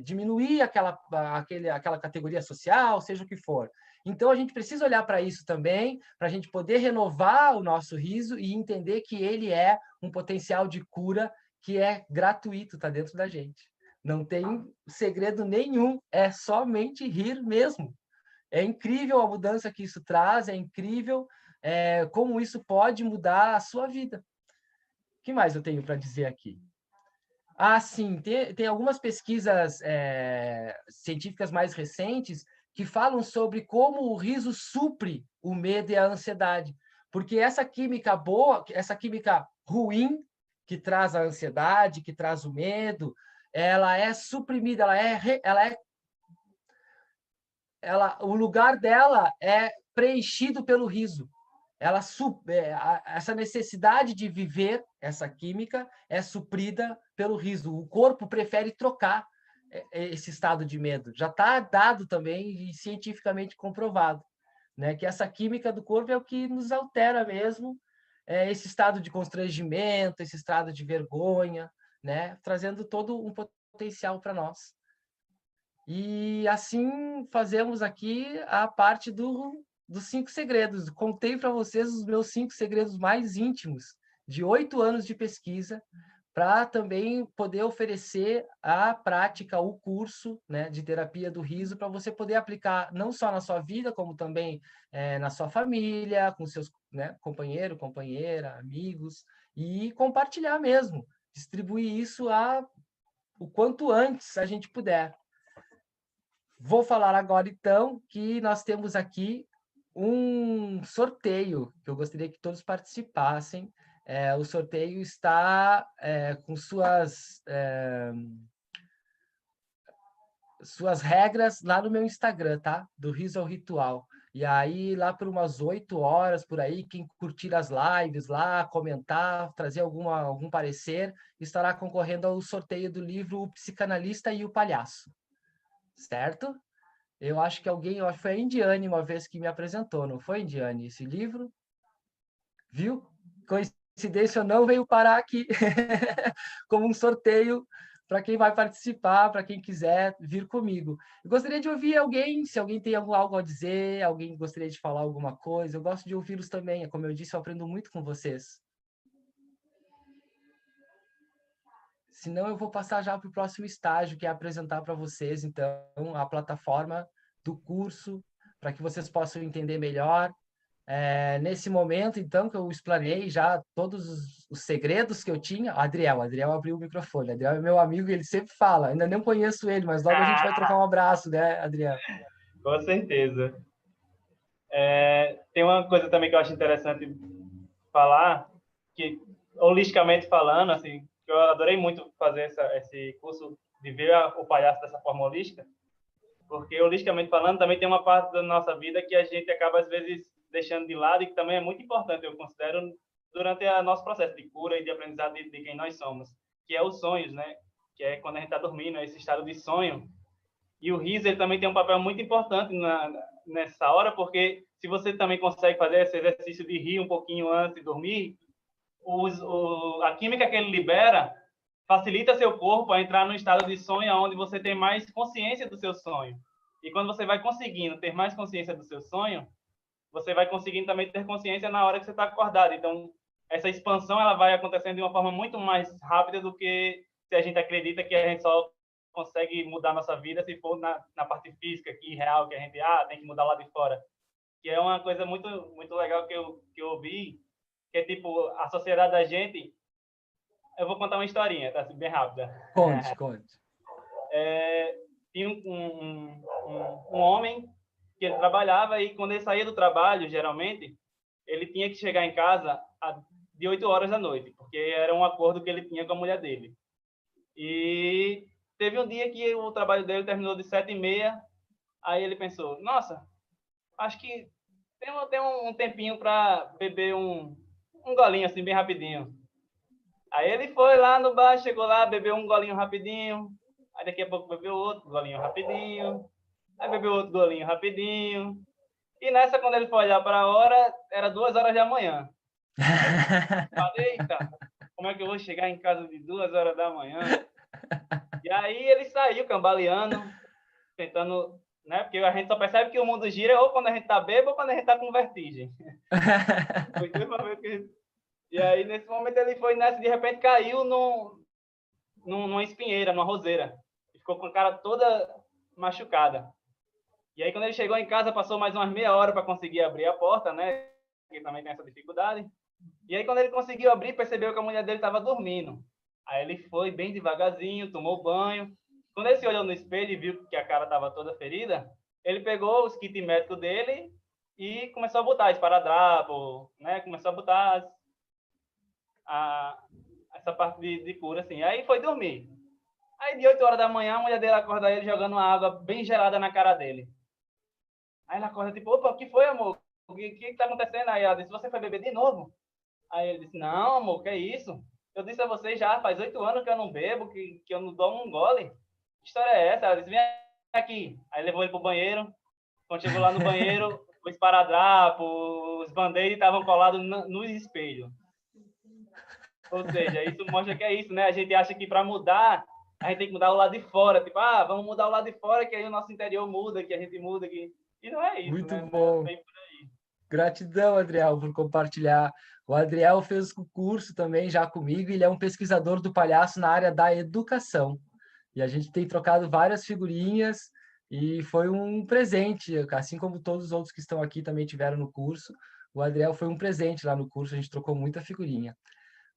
Speaker 1: diminuir aquela categoria social, seja o que for. Então, a gente precisa olhar para isso também, para a gente poder renovar o nosso riso e entender que ele é um potencial de cura que é gratuito, está dentro da gente. Não tem segredo nenhum, é somente rir mesmo. É incrível a mudança que isso traz, é incrível como isso pode mudar a sua vida. O que mais eu tenho para dizer aqui? Ah, sim, tem algumas pesquisas científicas mais recentes que falam sobre como o riso supre o medo e a ansiedade. Porque essa química boa, essa química ruim, que traz a ansiedade, que traz o medo, ela é suprimida, o lugar dela é preenchido pelo riso. Essa necessidade de viver essa química é suprida pelo riso. O corpo prefere trocar esse estado de medo. Já está dado também e cientificamente comprovado, né, que essa química do corpo é o que nos altera mesmo, esse estado de constrangimento, esse estado de vergonha, né, trazendo todo um potencial para nós. E assim fazemos aqui a parte dos 5 segredos. Contei para vocês os meus 5 segredos mais íntimos de 8 anos de pesquisa, para também poder oferecer a prática, o curso, né, de terapia do riso, para você poder aplicar não só na sua vida, como também na sua família, com seus, né, companheiro, companheira, amigos, e compartilhar mesmo, distribuir isso o quanto antes a gente puder. Vou falar agora, então, que nós temos aqui um sorteio, que eu gostaria que todos participassem. O sorteio está com suas regras lá no meu Instagram, tá? Do Riso ao Ritual. E aí, lá por umas 8 horas, por aí, quem curtir as lives lá, comentar, trazer algum parecer, estará concorrendo ao sorteio do livro O Psicanalista e o Palhaço. Certo? Eu acho que foi a Indiane uma vez que me apresentou, não foi, Indiane, esse livro? Viu? Coincidência ou não, veio parar aqui como um sorteio para quem vai participar, para quem quiser vir comigo. Eu gostaria de ouvir alguém, se alguém tem algo a dizer, alguém gostaria de falar alguma coisa, eu gosto de ouvi-los também, como eu disse, eu aprendo muito com vocês. Senão eu vou passar já para o próximo estágio, que é apresentar para vocês, então, a plataforma do curso, para que vocês possam entender melhor. Nesse momento, então, que eu explanei já todos os segredos que eu tinha, Adriel abriu o microfone. Adriel é meu amigo e ele sempre fala. Ainda não conheço ele, mas logo a gente vai trocar um abraço, né, Adriel?
Speaker 2: Com certeza. Tem uma coisa também que eu acho interessante falar, que holisticamente falando, assim, que eu adorei muito fazer esse curso de ver o palhaço dessa forma holística, porque holisticamente falando também tem uma parte da nossa vida que a gente acaba às vezes deixando de lado e que também é muito importante, eu considero, durante o nosso processo de cura e de aprendizado de quem nós somos, que é os sonhos, né? Que é quando a gente está dormindo, esse estado de sonho. E o riso ele também tem um papel muito importante nessa hora, porque se você também consegue fazer esse exercício de rir um pouquinho antes de dormir, a química que ele libera facilita seu corpo a entrar no estado de sonho onde você tem mais consciência do seu sonho. E quando você vai conseguindo ter mais consciência do seu sonho, você vai conseguindo também ter consciência na hora que você está acordado. Então, essa expansão ela vai acontecendo de uma forma muito mais rápida do que se a gente acredita que a gente só consegue mudar nossa vida se for na parte física aqui, real, que a gente tem que mudar lá de fora. Que é uma coisa muito, muito legal que eu ouvi, que é tipo, a sociedade da gente, Eu vou contar uma historinha, tá? Bem rápida.
Speaker 1: Conte, conte.
Speaker 2: Tinha um homem que ele trabalhava e quando ele saía do trabalho, geralmente, ele tinha que chegar em casa de 8 horas da noite, porque era um acordo que ele tinha com a mulher dele. E teve um dia que o trabalho dele terminou de 7h30, aí ele pensou, nossa, acho que tem um tempinho para beber um golinho assim, bem rapidinho. Aí ele foi lá no bar, chegou lá, bebeu um golinho rapidinho, aí daqui a pouco bebeu outro golinho rapidinho, aí bebeu outro golinho rapidinho, e nessa, quando ele foi olhar para a hora, era 2 horas da manhã. Falei, eita, como é que eu vou chegar em casa de 2 horas da manhã? E aí ele saiu cambaleando, tentando, né? Porque a gente só percebe que o mundo gira ou quando a gente tá bêbado ou quando a gente tá com vertigem. Foi 2 momentos que a gente... E aí, nesse momento, ele foi nessa, de repente caiu numa espinheira, numa roseira. E ficou com a cara toda machucada. E aí, quando ele chegou em casa, passou mais umas meia hora para conseguir abrir a porta, né? Porque também tem essa dificuldade. E aí, quando ele conseguiu abrir, percebeu que a mulher dele estava dormindo. Aí ele foi bem devagarzinho, tomou banho. Quando ele se olhou no espelho e viu que a cara estava toda ferida, ele pegou os kit médico dele e começou a botar esparadrapo, né? Começou a botar essa parte de cura, assim. Aí foi dormir. Aí, de 8 horas da manhã, a mulher dele acorda ele jogando uma água bem gelada na cara dele. Aí ele acorda, tipo, opa, o que foi, amor? O que tá acontecendo? Aí ela disse, você foi beber de novo? Aí ele disse, não, amor, que é isso? Eu disse a você já faz 8 anos que eu não bebo, que eu não dou um gole. Que história é essa? Ela disse, vem aqui. Aí levou ele pro banheiro. Quando chegou lá no banheiro, o esparadrapo, os band-aid estavam colados no espelho. Ou seja, isso mostra que é isso, né? A gente acha que para mudar, a gente tem que mudar o lado de fora. Tipo, vamos mudar o lado de fora, que aí o nosso interior muda, que a gente muda. E não é isso,
Speaker 1: Muito
Speaker 2: né?
Speaker 1: bom.
Speaker 2: Não é por aí.
Speaker 1: Gratidão, Adriel, por compartilhar. O Adriel fez o curso também já comigo, e ele é um pesquisador do palhaço na área da educação. E a gente tem trocado várias figurinhas, e foi um presente, assim como todos os outros que estão aqui também tiveram no curso. O Adriel foi um presente lá no curso, a gente trocou muita figurinha.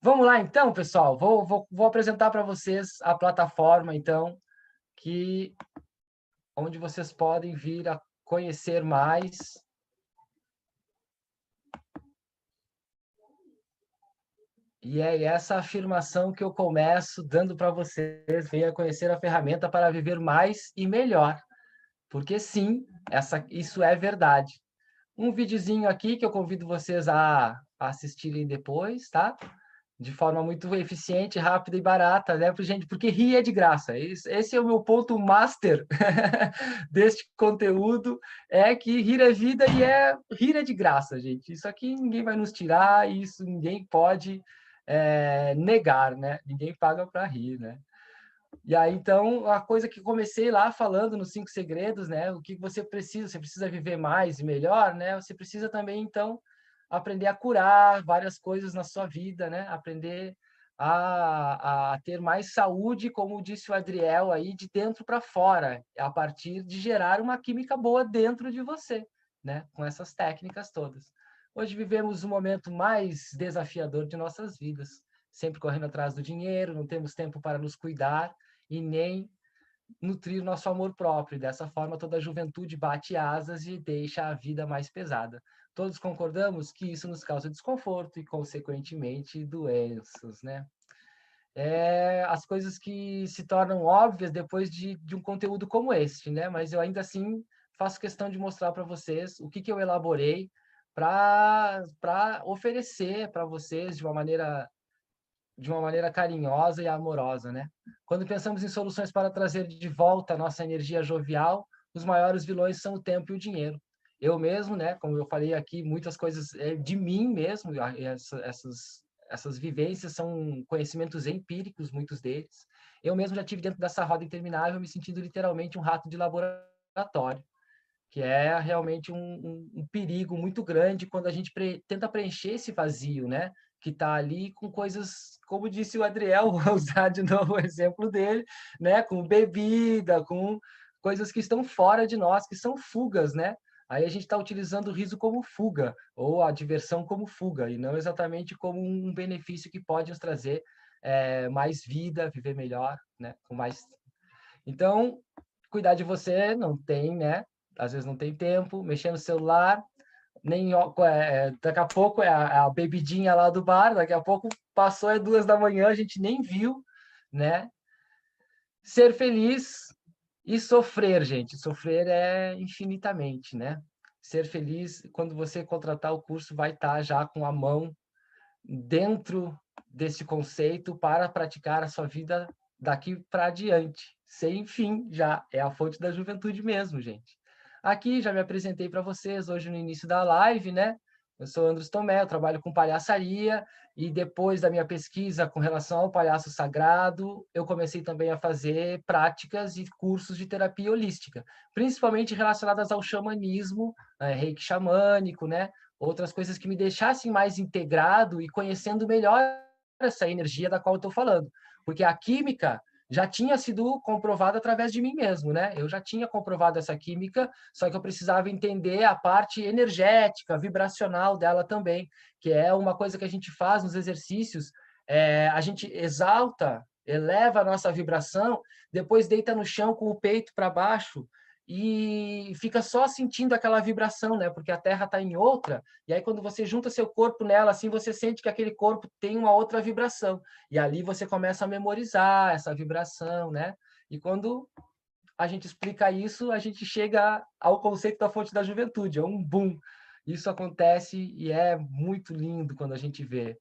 Speaker 1: Vamos lá, então, pessoal. Vou apresentar para vocês a plataforma, então, onde vocês podem vir a conhecer mais. E é essa afirmação que eu começo dando para vocês: venha conhecer a ferramenta para viver mais e melhor. Porque sim, isso é verdade. Um videozinho aqui que eu convido vocês a assistirem depois, tá? De forma muito eficiente, rápida e barata, né, gente? Porque rir é de graça. Esse é o meu ponto master deste conteúdo, é que rir é vida e rir é de graça, gente. Isso aqui ninguém vai nos tirar, isso ninguém pode negar, né? Ninguém paga para rir, né? E aí, então, a coisa que comecei lá falando nos 5 segredos, né? O que você precisa viver mais e melhor, né? Você precisa também, então, aprender a curar várias coisas na sua vida, né? Aprender a ter mais saúde, como disse o Adriel aí, de dentro para fora, a partir de gerar uma química boa dentro de você, né? Com essas técnicas todas. Hoje vivemos o momento mais desafiador de nossas vidas, sempre correndo atrás do dinheiro, não temos tempo para nos cuidar e nem nutrir nosso amor próprio. E dessa forma, toda a juventude bate asas e deixa a vida mais pesada. Todos concordamos que isso nos causa desconforto e, consequentemente, doenças, né? As coisas que se tornam óbvias depois de um conteúdo como este, né? Mas eu ainda assim faço questão de mostrar para vocês o que eu elaborei para oferecer para vocês de uma maneira carinhosa e amorosa, né? Quando pensamos em soluções para trazer de volta a nossa energia jovial, os maiores vilões são o tempo e o dinheiro. Eu mesmo, né, como eu falei aqui, muitas coisas de mim mesmo, essas vivências são conhecimentos empíricos, muitos deles. Eu mesmo já tive dentro dessa roda interminável, me sentindo literalmente um rato de laboratório, que é realmente um perigo muito grande quando a gente tenta preencher esse vazio, né? Que está ali com coisas, como disse o Adriel, vou usar de novo o exemplo dele, né? Com bebida, com coisas que estão fora de nós, que são fugas, né? Aí a gente está utilizando o riso como fuga, ou a diversão como fuga, e não exatamente como um benefício que pode nos trazer mais vida, viver melhor, né? Com mais... Então, cuidar de você não tem, né? Às vezes não tem tempo, mexer no celular, daqui a pouco é a bebidinha lá do bar, daqui a pouco passou, é 2 da manhã, a gente nem viu, né? Ser feliz e sofrer, gente. Sofrer é infinitamente, né? Ser feliz, quando você contratar o curso, vai estar já com a mão dentro desse conceito para praticar a sua vida daqui para adiante. Sem fim, já é a fonte da juventude mesmo, gente. Aqui já me apresentei para vocês hoje no início da live, né? Eu sou Andros Tomé, eu trabalho com palhaçaria e depois da minha pesquisa com relação ao palhaço sagrado, eu comecei também a fazer práticas e cursos de terapia holística, principalmente relacionadas ao xamanismo, reiki xamânico, né? Outras coisas que me deixassem mais integrado e conhecendo melhor essa energia da qual eu estou falando. Porque a química já tinha sido comprovada através de mim mesmo, né? Eu já tinha comprovado essa química, só que eu precisava entender a parte energética, vibracional dela também, que é uma coisa que a gente faz nos exercícios, a gente exalta, eleva a nossa vibração, depois deita no chão com o peito para baixo, e fica só sentindo aquela vibração, né? Porque a Terra está em outra, e aí quando você junta seu corpo nela, assim, você sente que aquele corpo tem uma outra vibração. E ali você começa a memorizar essa vibração, né? E quando a gente explica isso, a gente chega ao conceito da fonte da juventude, é um boom. Isso acontece e é muito lindo quando a gente vê.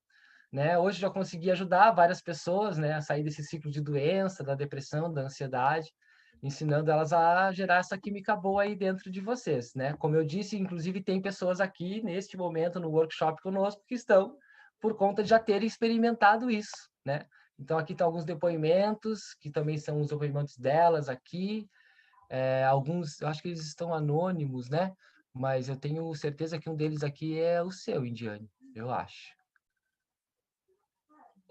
Speaker 1: Né? Hoje já consegui ajudar várias pessoas, né, a sair desse ciclo de doença, da depressão, da ansiedade, ensinando elas a gerar essa química boa aí dentro de vocês, né? Como eu disse, inclusive tem pessoas aqui neste momento no workshop conosco que estão por conta de já terem experimentado isso, né? Então aqui estão alguns depoimentos que também são os depoimentos delas aqui, alguns, eu acho que eles estão anônimos, né? Mas eu tenho certeza que um deles aqui é o seu, Indiane, eu acho.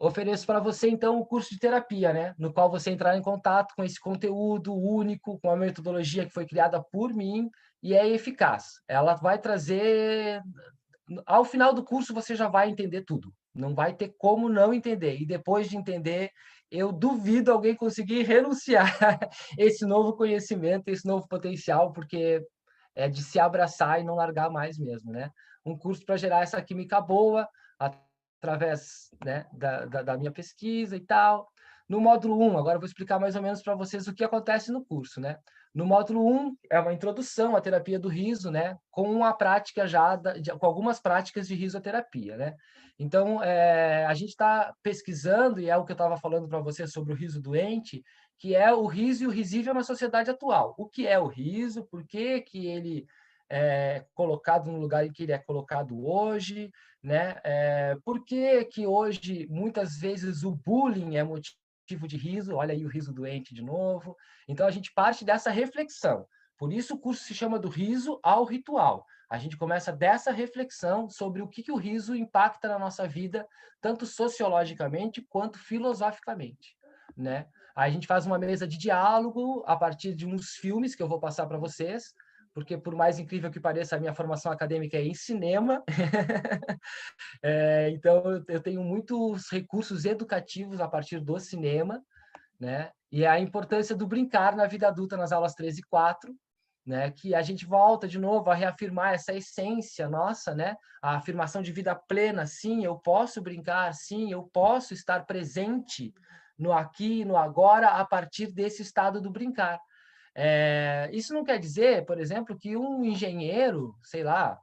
Speaker 1: Ofereço para você, então, o curso de terapia, né? No qual você entrará em contato com esse conteúdo único, com a metodologia que foi criada por mim e é eficaz. Ela vai trazer... Ao final do curso, você já vai entender tudo. Não vai ter como não entender. E depois de entender, eu duvido alguém conseguir renunciar esse novo conhecimento, esse novo potencial, porque é de se abraçar e não largar mais mesmo, né? Um curso para gerar essa química boa, através, né, da minha pesquisa e tal. No módulo 1, agora eu vou explicar mais ou menos para vocês o que acontece no curso, né? No módulo 1, é uma introdução à terapia do riso, né? Com a prática com algumas práticas de risoterapia, né? Então, a gente está pesquisando, e é o que eu estava falando para vocês sobre o riso doente, que é o riso e o risível na sociedade atual. O que é o riso? Por que que ele é colocado no lugar em que ele é colocado hoje, né? Por que que hoje, muitas vezes, o bullying é motivo de riso? Olha aí o riso doente de novo. Então, a gente parte dessa reflexão. Por isso, o curso se chama do riso ao ritual. A gente começa dessa reflexão sobre o que o riso impacta na nossa vida, tanto sociologicamente quanto filosoficamente, né? Aí a gente faz uma mesa de diálogo a partir de uns filmes que eu vou passar para vocês, porque, por mais incrível que pareça, a minha formação acadêmica é em cinema. Então, eu tenho muitos recursos educativos a partir do cinema, né? E a importância do brincar na vida adulta nas aulas 13 e 4, né? Que a gente volta de novo a reafirmar essa essência nossa, né? A afirmação de vida plena, sim, eu posso brincar, sim, eu posso estar presente no aqui e no agora a partir desse estado do brincar. Isso não quer dizer, por exemplo, que um engenheiro, sei lá,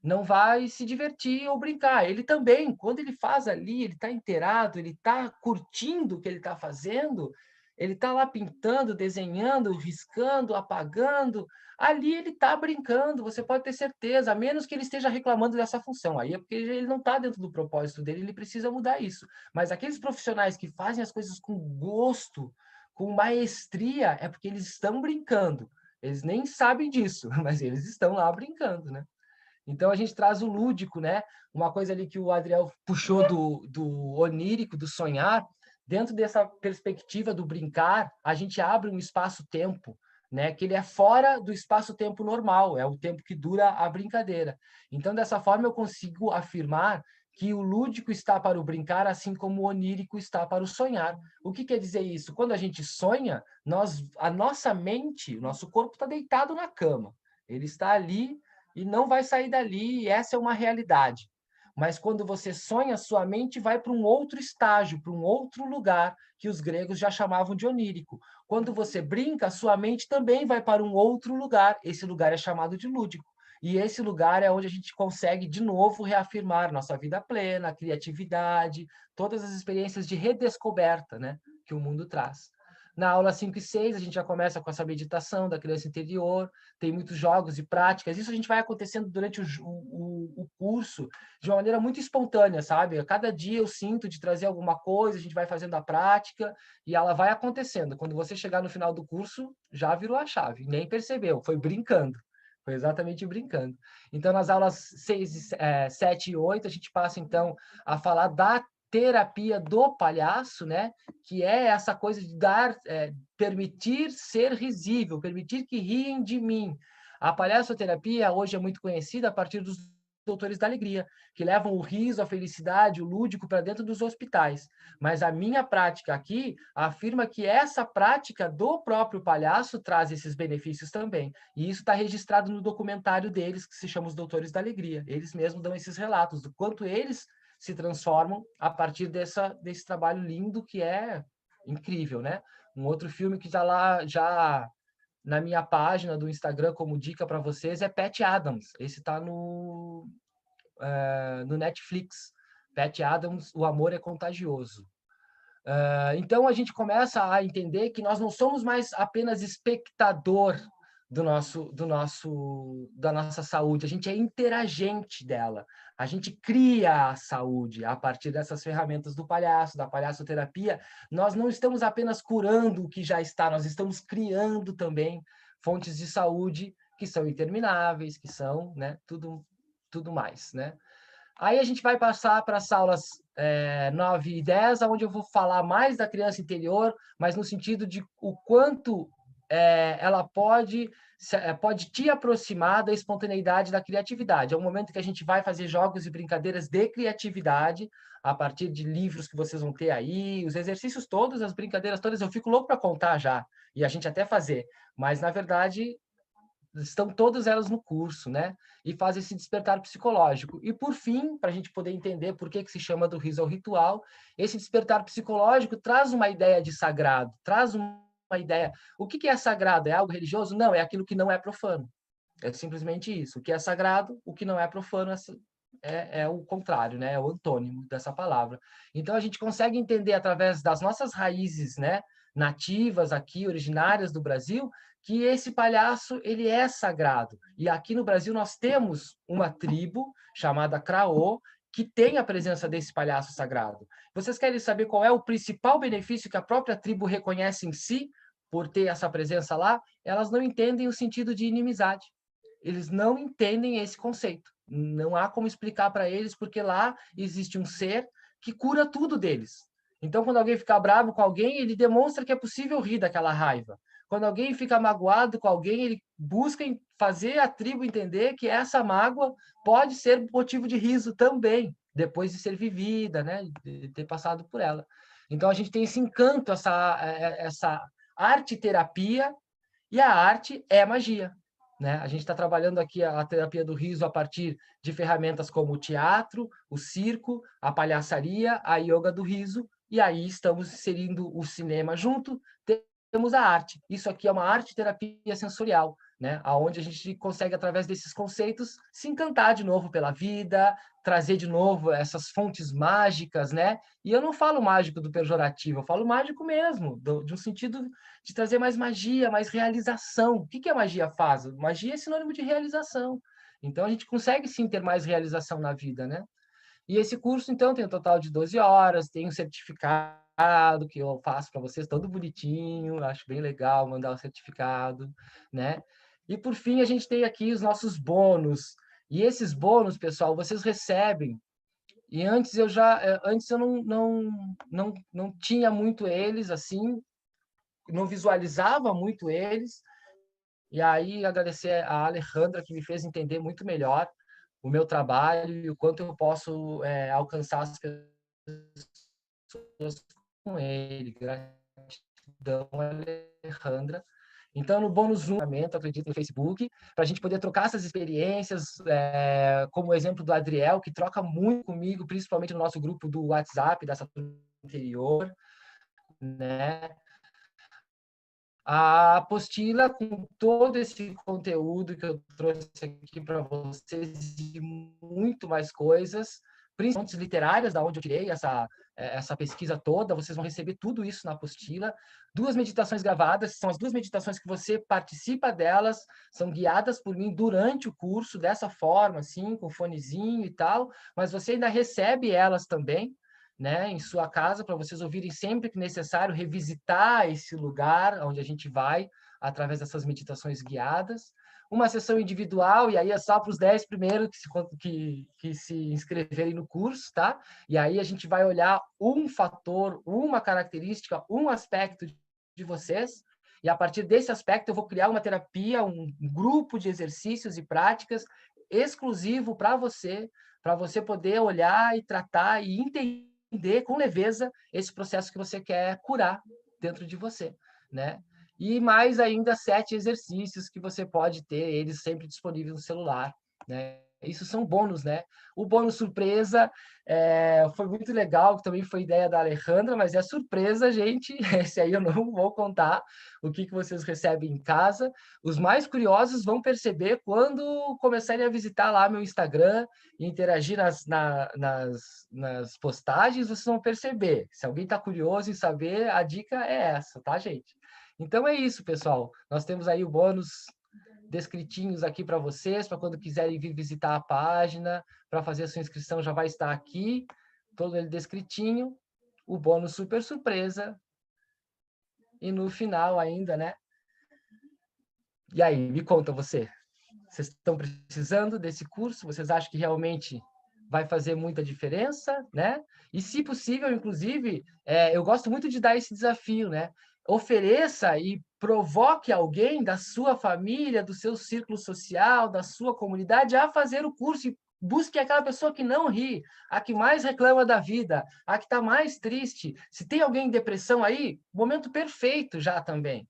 Speaker 1: não vai se divertir ou brincar. Ele também, quando ele faz ali, ele está inteirado, ele está curtindo o que ele está fazendo, ele está lá pintando, desenhando, riscando, apagando. Ali ele está brincando, você pode ter certeza, a menos que ele esteja reclamando dessa função. Aí é porque ele não está dentro do propósito dele, ele precisa mudar isso. Mas aqueles profissionais que fazem as coisas com gosto, com maestria, é porque eles estão brincando. Eles nem sabem disso, mas eles estão lá brincando, né? Então a gente traz o lúdico, né? Uma coisa ali que o Adriel puxou do onírico, do sonhar. Dentro dessa perspectiva do brincar, a gente abre um espaço-tempo, né? Que ele é fora do espaço-tempo normal, é o tempo que dura a brincadeira. Então, dessa forma, eu consigo afirmar que o lúdico está para o brincar, assim como o onírico está para o sonhar. O que quer dizer isso? Quando a gente sonha, a nossa mente, o nosso corpo está deitado na cama. Ele está ali e não vai sair dali, e essa é uma realidade. Mas quando você sonha, sua mente vai para um outro estágio, para um outro lugar, que os gregos já chamavam de onírico. Quando você brinca, sua mente também vai para um outro lugar. Esse lugar é chamado de lúdico. E esse lugar é onde a gente consegue, de novo, reafirmar nossa vida plena, criatividade, todas as experiências de redescoberta, né, que o mundo traz. Na aula 5 e 6, a gente já começa com essa meditação da criança interior, tem muitos jogos e práticas. Isso a gente vai acontecendo durante o curso de uma maneira muito espontânea, sabe? A cada dia eu sinto de trazer alguma coisa, a gente vai fazendo a prática e ela vai acontecendo. Quando você chegar no final do curso, já virou a chave, nem percebeu, foi brincando. Foi exatamente brincando. Então, nas aulas 6, 7 e 8, a gente passa, então, a falar da terapia do palhaço, né? Que é essa coisa de permitir ser risível, permitir que riem de mim. A palhaçoterapia hoje é muito conhecida a partir dos doutores da alegria, que levam o riso, a felicidade, o lúdico para dentro dos hospitais. Mas a minha prática aqui afirma que essa prática do próprio palhaço traz esses benefícios também. E isso está registrado no documentário deles, que se chama Os Doutores da Alegria. Eles mesmos dão esses relatos do quanto eles se transformam a partir desse trabalho lindo que é incrível, né? Um outro filme que está lá já na minha página do Instagram como dica para vocês é Patch Adams. Esse está no Netflix. Patch Adams, O Amor é Contagioso. Então a gente começa a entender que nós não somos mais apenas espectador da nossa saúde, a gente é interagente dela. A gente cria a saúde a partir dessas ferramentas do palhaço, da palhaçoterapia. Nós não estamos apenas curando o que já está, nós estamos criando também fontes de saúde que são intermináveis, que são, né, tudo mais, né? Aí a gente vai passar para as aulas 9 e 10, onde eu vou falar mais da criança interior, mas no sentido de o quanto ela pode te aproximar da espontaneidade, da criatividade. É um momento que a gente vai fazer jogos e brincadeiras de criatividade, a partir de livros que vocês vão ter aí, os exercícios todos, as brincadeiras todas, eu fico louco para contar já, e a gente até fazer. Mas, na verdade, estão todas elas no curso, né? E faz esse despertar psicológico. E, por fim, para a gente poder entender por que se chama do riso ao ritual, esse despertar psicológico traz uma ideia de sagrado, traz uma ideia. O que é sagrado? É algo religioso? Não, é aquilo que não é profano. É simplesmente isso. O que é sagrado, o que não é profano é o contrário, né? É o antônimo dessa palavra. Então, a gente consegue entender através das nossas raízes, né? Nativas aqui, originárias do Brasil, que esse palhaço ele é sagrado. E aqui no Brasil nós temos uma tribo chamada Craô, que tem a presença desse palhaço sagrado. Vocês querem saber qual é o principal benefício que a própria tribo reconhece em si por ter essa presença lá? Elas não entendem o sentido de inimizade. Eles não entendem esse conceito. Não há como explicar para eles, porque lá existe um ser que cura tudo deles. Então, quando alguém fica bravo com alguém, ele demonstra que é possível rir daquela raiva. Quando alguém fica magoado com alguém, ele busca fazer a tribo entender que essa mágoa pode ser motivo de riso também, depois de ser vivida, né? De ter passado por ela. Então, a gente tem esse encanto, essa arte-terapia, e a arte é magia. Né? A gente está trabalhando aqui a terapia do riso a partir de ferramentas como o teatro, o circo, a palhaçaria, a yoga do riso, e aí estamos inserindo o cinema junto, temos a arte. Isso aqui é uma arte-terapia sensorial, né? Onde a gente consegue, através desses conceitos, se encantar de novo pela vida, trazer de novo essas fontes mágicas, né? E eu não falo mágico do pejorativo, eu falo mágico mesmo, de um sentido de trazer mais magia, mais realização. O que a magia faz? Magia é sinônimo de realização. Então, a gente consegue, sim, ter mais realização na vida, né? E esse curso, então, tem um total de 12 horas, tem um certificado que eu faço para vocês, todo bonitinho, acho bem legal mandar o certificado, né? E, por fim, a gente tem aqui os nossos bônus. E esses bônus, pessoal, vocês recebem. E antes eu não tinha muito eles, assim, não visualizava muito eles. E aí, agradecer a Alejandra, que me fez entender muito melhor o meu trabalho e o quanto eu posso alcançar as pessoas com ele. Gratidão, Alejandra. Então, no bônus 1, acredito, no Facebook, para a gente poder trocar essas experiências, como o exemplo do Adriel, que troca muito comigo, principalmente no nosso grupo do WhatsApp, dessa turma anterior, né? A apostila com todo esse conteúdo que eu trouxe aqui para vocês e muito mais coisas, principalmente literárias, da onde eu tirei essa pesquisa toda, vocês vão receber tudo isso na apostila. 2 meditações gravadas, são as 2 meditações que você participa delas, são guiadas por mim durante o curso, dessa forma, assim, com fonezinho e tal, mas você ainda recebe elas também, né, em sua casa, para vocês ouvirem sempre que necessário, revisitar esse lugar onde a gente vai, através dessas meditações guiadas. Uma sessão individual, e aí é só para os 10 primeiros que se inscreverem no curso, tá? E aí a gente vai olhar um fator, uma característica, um aspecto de vocês, e a partir desse aspecto eu vou criar uma terapia, um grupo de exercícios e práticas exclusivo para você poder olhar e tratar e entender com leveza esse processo que você quer curar dentro de você, né? E mais ainda 7 exercícios que você pode ter, eles sempre disponíveis no celular, né? Isso são bônus, né? O bônus surpresa foi muito legal, que também foi ideia da Alejandra, mas é surpresa, gente. Esse aí eu não vou contar o que vocês recebem em casa. Os mais curiosos vão perceber quando começarem a visitar lá meu Instagram e interagir nas postagens, vocês vão perceber. Se alguém está curioso em saber, a dica é essa, tá, gente? Então é isso, pessoal. Nós temos aí o bônus descritinhos aqui para vocês, para quando quiserem vir visitar a página, para fazer a sua inscrição já vai estar aqui, todo ele descritinho, o bônus super surpresa, e no final ainda, né? E aí, me conta você, vocês estão precisando desse curso? Vocês acham que realmente vai fazer muita diferença, né? E se possível, inclusive, eu gosto muito de dar esse desafio, né? Ofereça e provoque alguém da sua família, do seu círculo social, da sua comunidade a fazer o curso e busque aquela pessoa que não ri, a que mais reclama da vida, a que está mais triste. Se tem alguém em depressão aí, momento perfeito já também.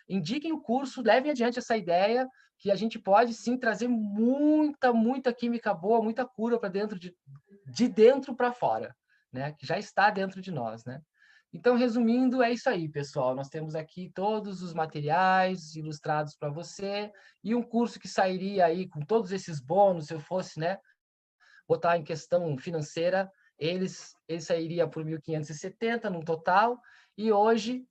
Speaker 1: Indiquem o curso, levem adiante essa ideia que a gente pode sim trazer muita química boa, muita cura para dentro de dentro para fora, né? Que já está dentro de nós, né? Então, resumindo, é isso aí, pessoal. Nós temos aqui todos os materiais ilustrados para você e um curso que sairia aí com todos esses bônus, se eu fosse, né, botar em questão financeira, ele sairia por 1.570 no total. E hoje,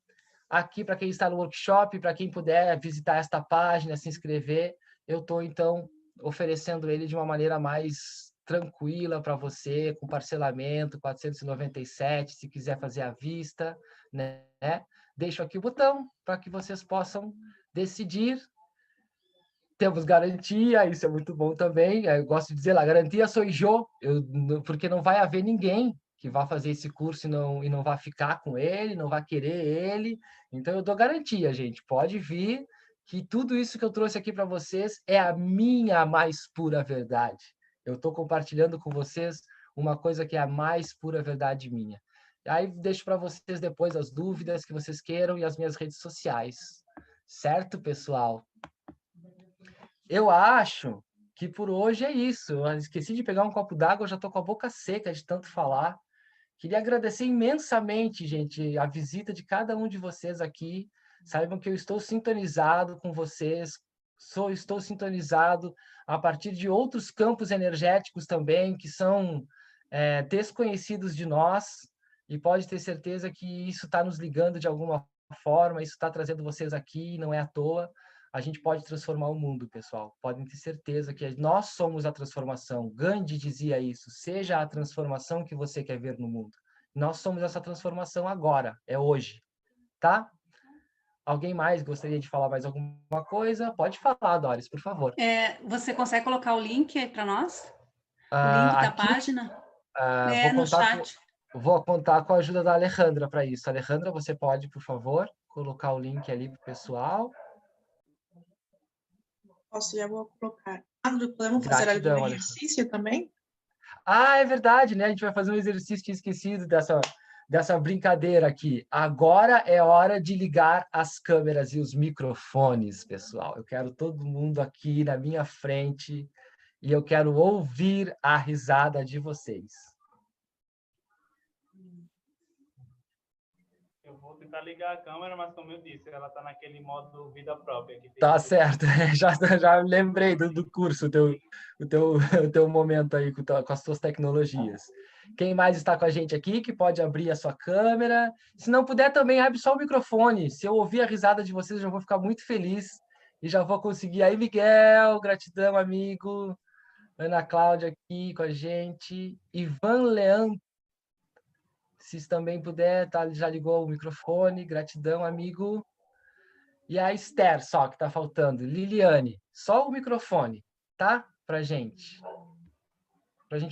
Speaker 1: aqui, para quem está no workshop, para quem puder visitar esta página, se inscrever, eu estou, então, oferecendo ele de uma maneira mais tranquila para você, com parcelamento, 497, se quiser fazer à vista, né? Deixo aqui o botão para que vocês possam decidir. Temos garantia, isso é muito bom também. Eu gosto de dizer lá, garantia sou eu, porque não vai haver ninguém que vá fazer esse curso e não vai ficar com ele, não vai querer ele. Então, eu dou garantia, gente. Pode vir, que tudo isso que eu trouxe aqui para vocês é a minha mais pura verdade. Eu estou compartilhando com vocês uma coisa que é a mais pura verdade minha. Aí, deixo para vocês depois as dúvidas que vocês queiram e as minhas redes sociais. Certo, pessoal? Eu acho que por hoje é isso. Eu esqueci de pegar um copo d'água, eu já estou com a boca seca de tanto falar. Queria agradecer imensamente, gente, a visita de cada um de vocês aqui. Saibam que eu estou sintonizado com vocês, estou sintonizado a partir de outros campos energéticos também, que são desconhecidos de nós, e pode ter certeza que isso está nos ligando de alguma forma, isso está trazendo vocês aqui, não é à toa. A gente pode transformar o mundo, pessoal. Podem ter certeza que nós somos a transformação. Gandhi dizia isso. Seja a transformação que você quer ver no mundo. Nós somos essa transformação agora, é hoje, tá? Alguém mais gostaria de falar mais alguma coisa? Pode falar, Doris, por favor.
Speaker 5: Você consegue colocar o link aí para nós? O link da
Speaker 1: aqui,
Speaker 5: página?
Speaker 1: Vou contar com a ajuda da Alejandra para isso. Alejandra, você pode, por favor, colocar o link ali para o pessoal?
Speaker 6: Posso, já vou colocar. Podemos fazer algum
Speaker 1: Gratidão,
Speaker 6: exercício também?
Speaker 1: Ah, é verdade, né? A gente vai fazer um exercício, tinha esquecido dessa brincadeira aqui. Agora é hora de ligar as câmeras e os microfones, pessoal. Eu quero todo mundo aqui na minha frente e eu quero ouvir a risada de vocês.
Speaker 2: Eu vou tentar ligar a câmera, mas como eu disse, ela está naquele modo vida própria. Que
Speaker 1: Tá certo, já lembrei do curso, o teu momento aí com as suas tecnologias. Quem mais está com a gente aqui, que pode abrir a sua câmera? Se não puder, também abre só o microfone. Se eu ouvir a risada de vocês, eu já vou ficar muito feliz e já vou conseguir. Aí, Miguel, gratidão, amigo. Ana Cláudia aqui com a gente. Ivan Leandro, se também puder, tá, já ligou o microfone. Gratidão, amigo. E a Esther só que está faltando. Liliane, só o microfone, tá? Pra gente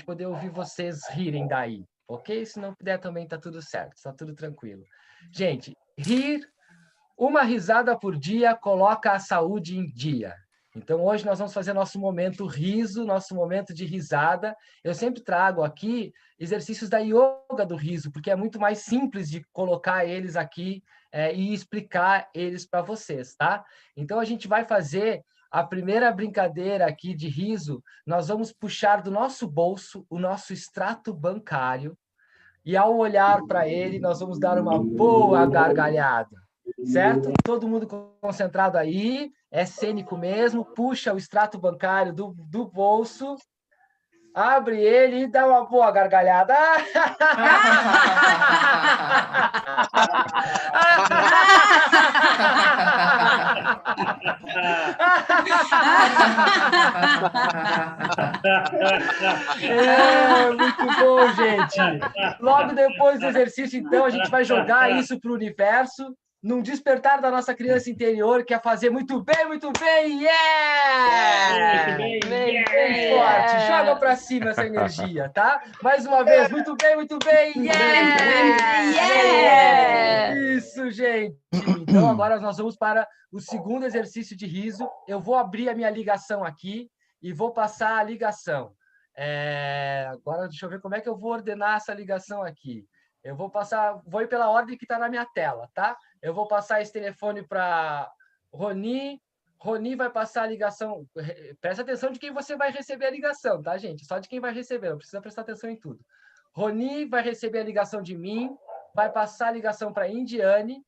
Speaker 1: poder ouvir vocês rirem daí, ok? Se não puder também tá tudo certo, tá tudo tranquilo. Gente, rir, uma risada por dia coloca a saúde em dia. Então, hoje nós vamos fazer nosso momento riso, nosso momento de risada. Eu sempre trago aqui exercícios da yoga do riso, porque é muito mais simples de colocar eles aqui e explicar eles para vocês, tá? Então, a gente vai fazer a primeira brincadeira aqui de riso. Nós vamos puxar do nosso bolso o nosso extrato bancário e, ao olhar para ele, nós vamos dar uma boa gargalhada. Certo? Todo mundo concentrado aí, é cênico mesmo, puxa o extrato bancário do bolso, abre ele e dá uma boa gargalhada. É muito bom, gente. Logo depois do exercício, então, a gente vai jogar isso para o universo, num despertar da nossa criança interior, que é fazer muito bem, yeah! Bem forte, joga para cima essa energia, tá? Mais uma vez, muito bem, yeah! Isso, gente! Então, agora nós vamos para o segundo exercício de riso. Eu vou abrir a minha ligação aqui e vou passar a ligação. Agora, deixa eu ver como é que eu vou ordenar essa ligação aqui. Eu vou ir pela ordem que está na minha tela, tá? Eu vou passar esse telefone para Roni. Roni vai passar a ligação. Presta atenção de quem você vai receber a ligação, tá, gente? Só de quem vai receber, não precisa prestar atenção em tudo. Roni vai receber a ligação de mim, vai passar a ligação para a Indiane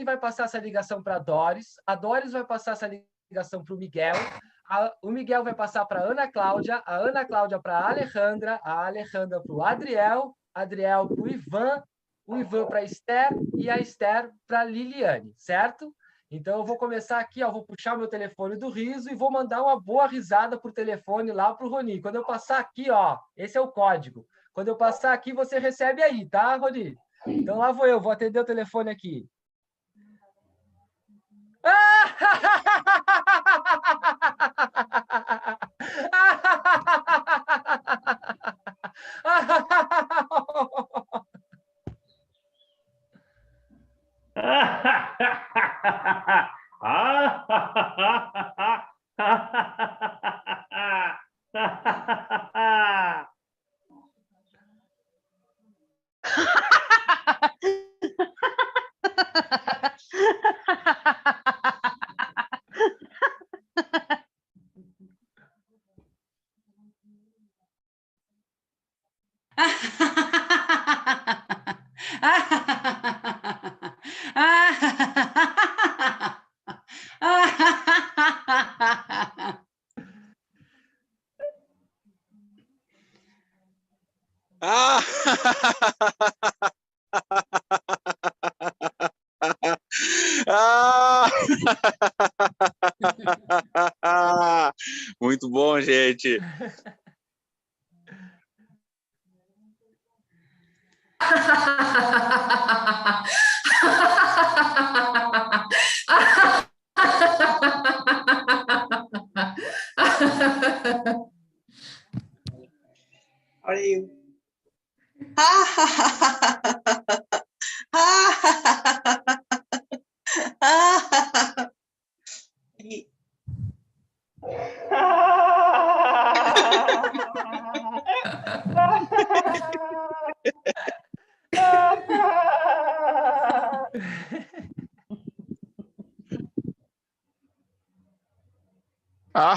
Speaker 1: vai passar essa ligação para a Doris vai passar essa ligação para o Miguel, o Miguel vai passar para a Ana Cláudia para a Alejandra para o Adriel para o Ivan para a Esther e a Esther para a Liliane, certo? Então, eu vou começar aqui, ó, vou puxar meu telefone do riso e vou mandar uma boa risada por telefone lá para o Roni. Quando eu passar aqui, ó, esse é o código. Quando eu passar aqui, você recebe aí, tá, Roni? Então, lá vou eu, vou atender o telefone aqui.
Speaker 3: Muito bom, gente.
Speaker 6: Olha aí.
Speaker 7: Ah.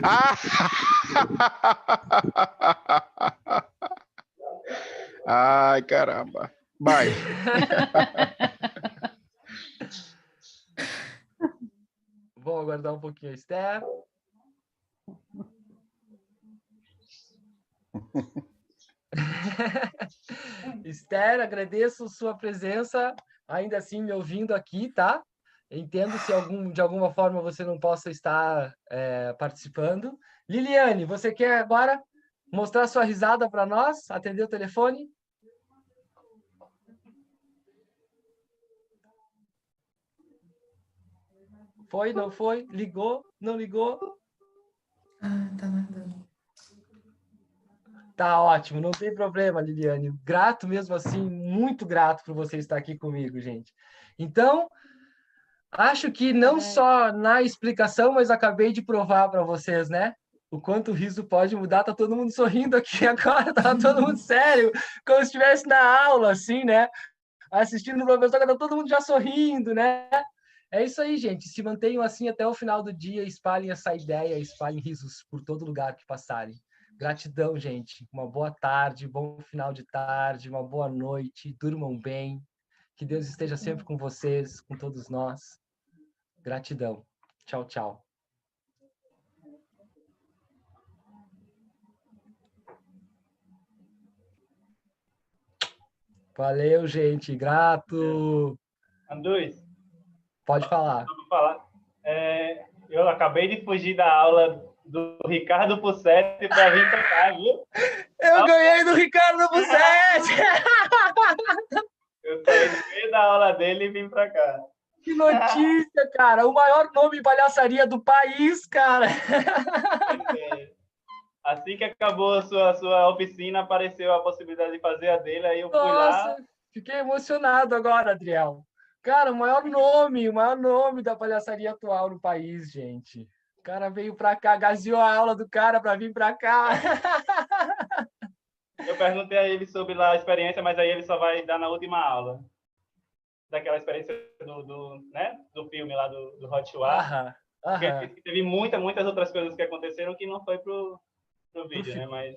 Speaker 7: Ah. Ai, caramba. Vai.
Speaker 1: Vou aguardar um pouquinho a Esther. Esther, agradeço sua presença, ainda assim me ouvindo aqui, tá? Entendo se de alguma forma você não possa estar participando. Liliane, você quer agora mostrar sua risada para nós? Atender o telefone? Foi, não foi? Ligou, não ligou?
Speaker 8: Ah, tá mandando.
Speaker 1: Tá ótimo, não tem problema, Liliane. Grato mesmo assim, muito grato por você estar aqui comigo, gente. Então, acho que não só na explicação, mas acabei de provar para vocês, né? O quanto o riso pode mudar. Tá todo mundo sorrindo aqui agora, tá todo mundo sério, como se estivesse na aula, assim, né? Assistindo o professor, tá todo mundo já sorrindo, né? É isso aí, gente. Se mantenham assim até o final do dia, espalhem essa ideia, espalhem risos por todo lugar que passarem. Gratidão, gente. Uma boa tarde, bom final de tarde, uma boa noite. Durmam bem. Que Deus esteja sempre com vocês, com todos nós. Gratidão. Tchau, tchau. Valeu, gente. Grato.
Speaker 2: Andrés,
Speaker 1: Pode falar.
Speaker 2: vou falar. Eu acabei de fugir da aula do Ricardo Pussetti para vir para cá, viu?
Speaker 1: Eu ganhei do Ricardo Pussetti!
Speaker 2: Eu saí no meio da aula dele e vim para cá.
Speaker 1: Que notícia, cara! O maior nome em palhaçaria do país, cara!
Speaker 2: Assim que acabou a sua oficina, apareceu a possibilidade de fazer a dele, aí eu fui
Speaker 1: Nossa,
Speaker 2: lá.
Speaker 1: fiquei emocionado agora, Adriel. Cara, o maior nome da palhaçaria atual no país, gente. O cara veio pra cá, gaseou a aula do cara pra vir pra cá.
Speaker 2: Eu perguntei a ele sobre lá a experiência, mas aí ele só vai dar na última aula. Daquela experiência do filme lá do Hot Wheels. Porque teve muitas outras coisas que aconteceram que não foi pro vídeo, né? Mas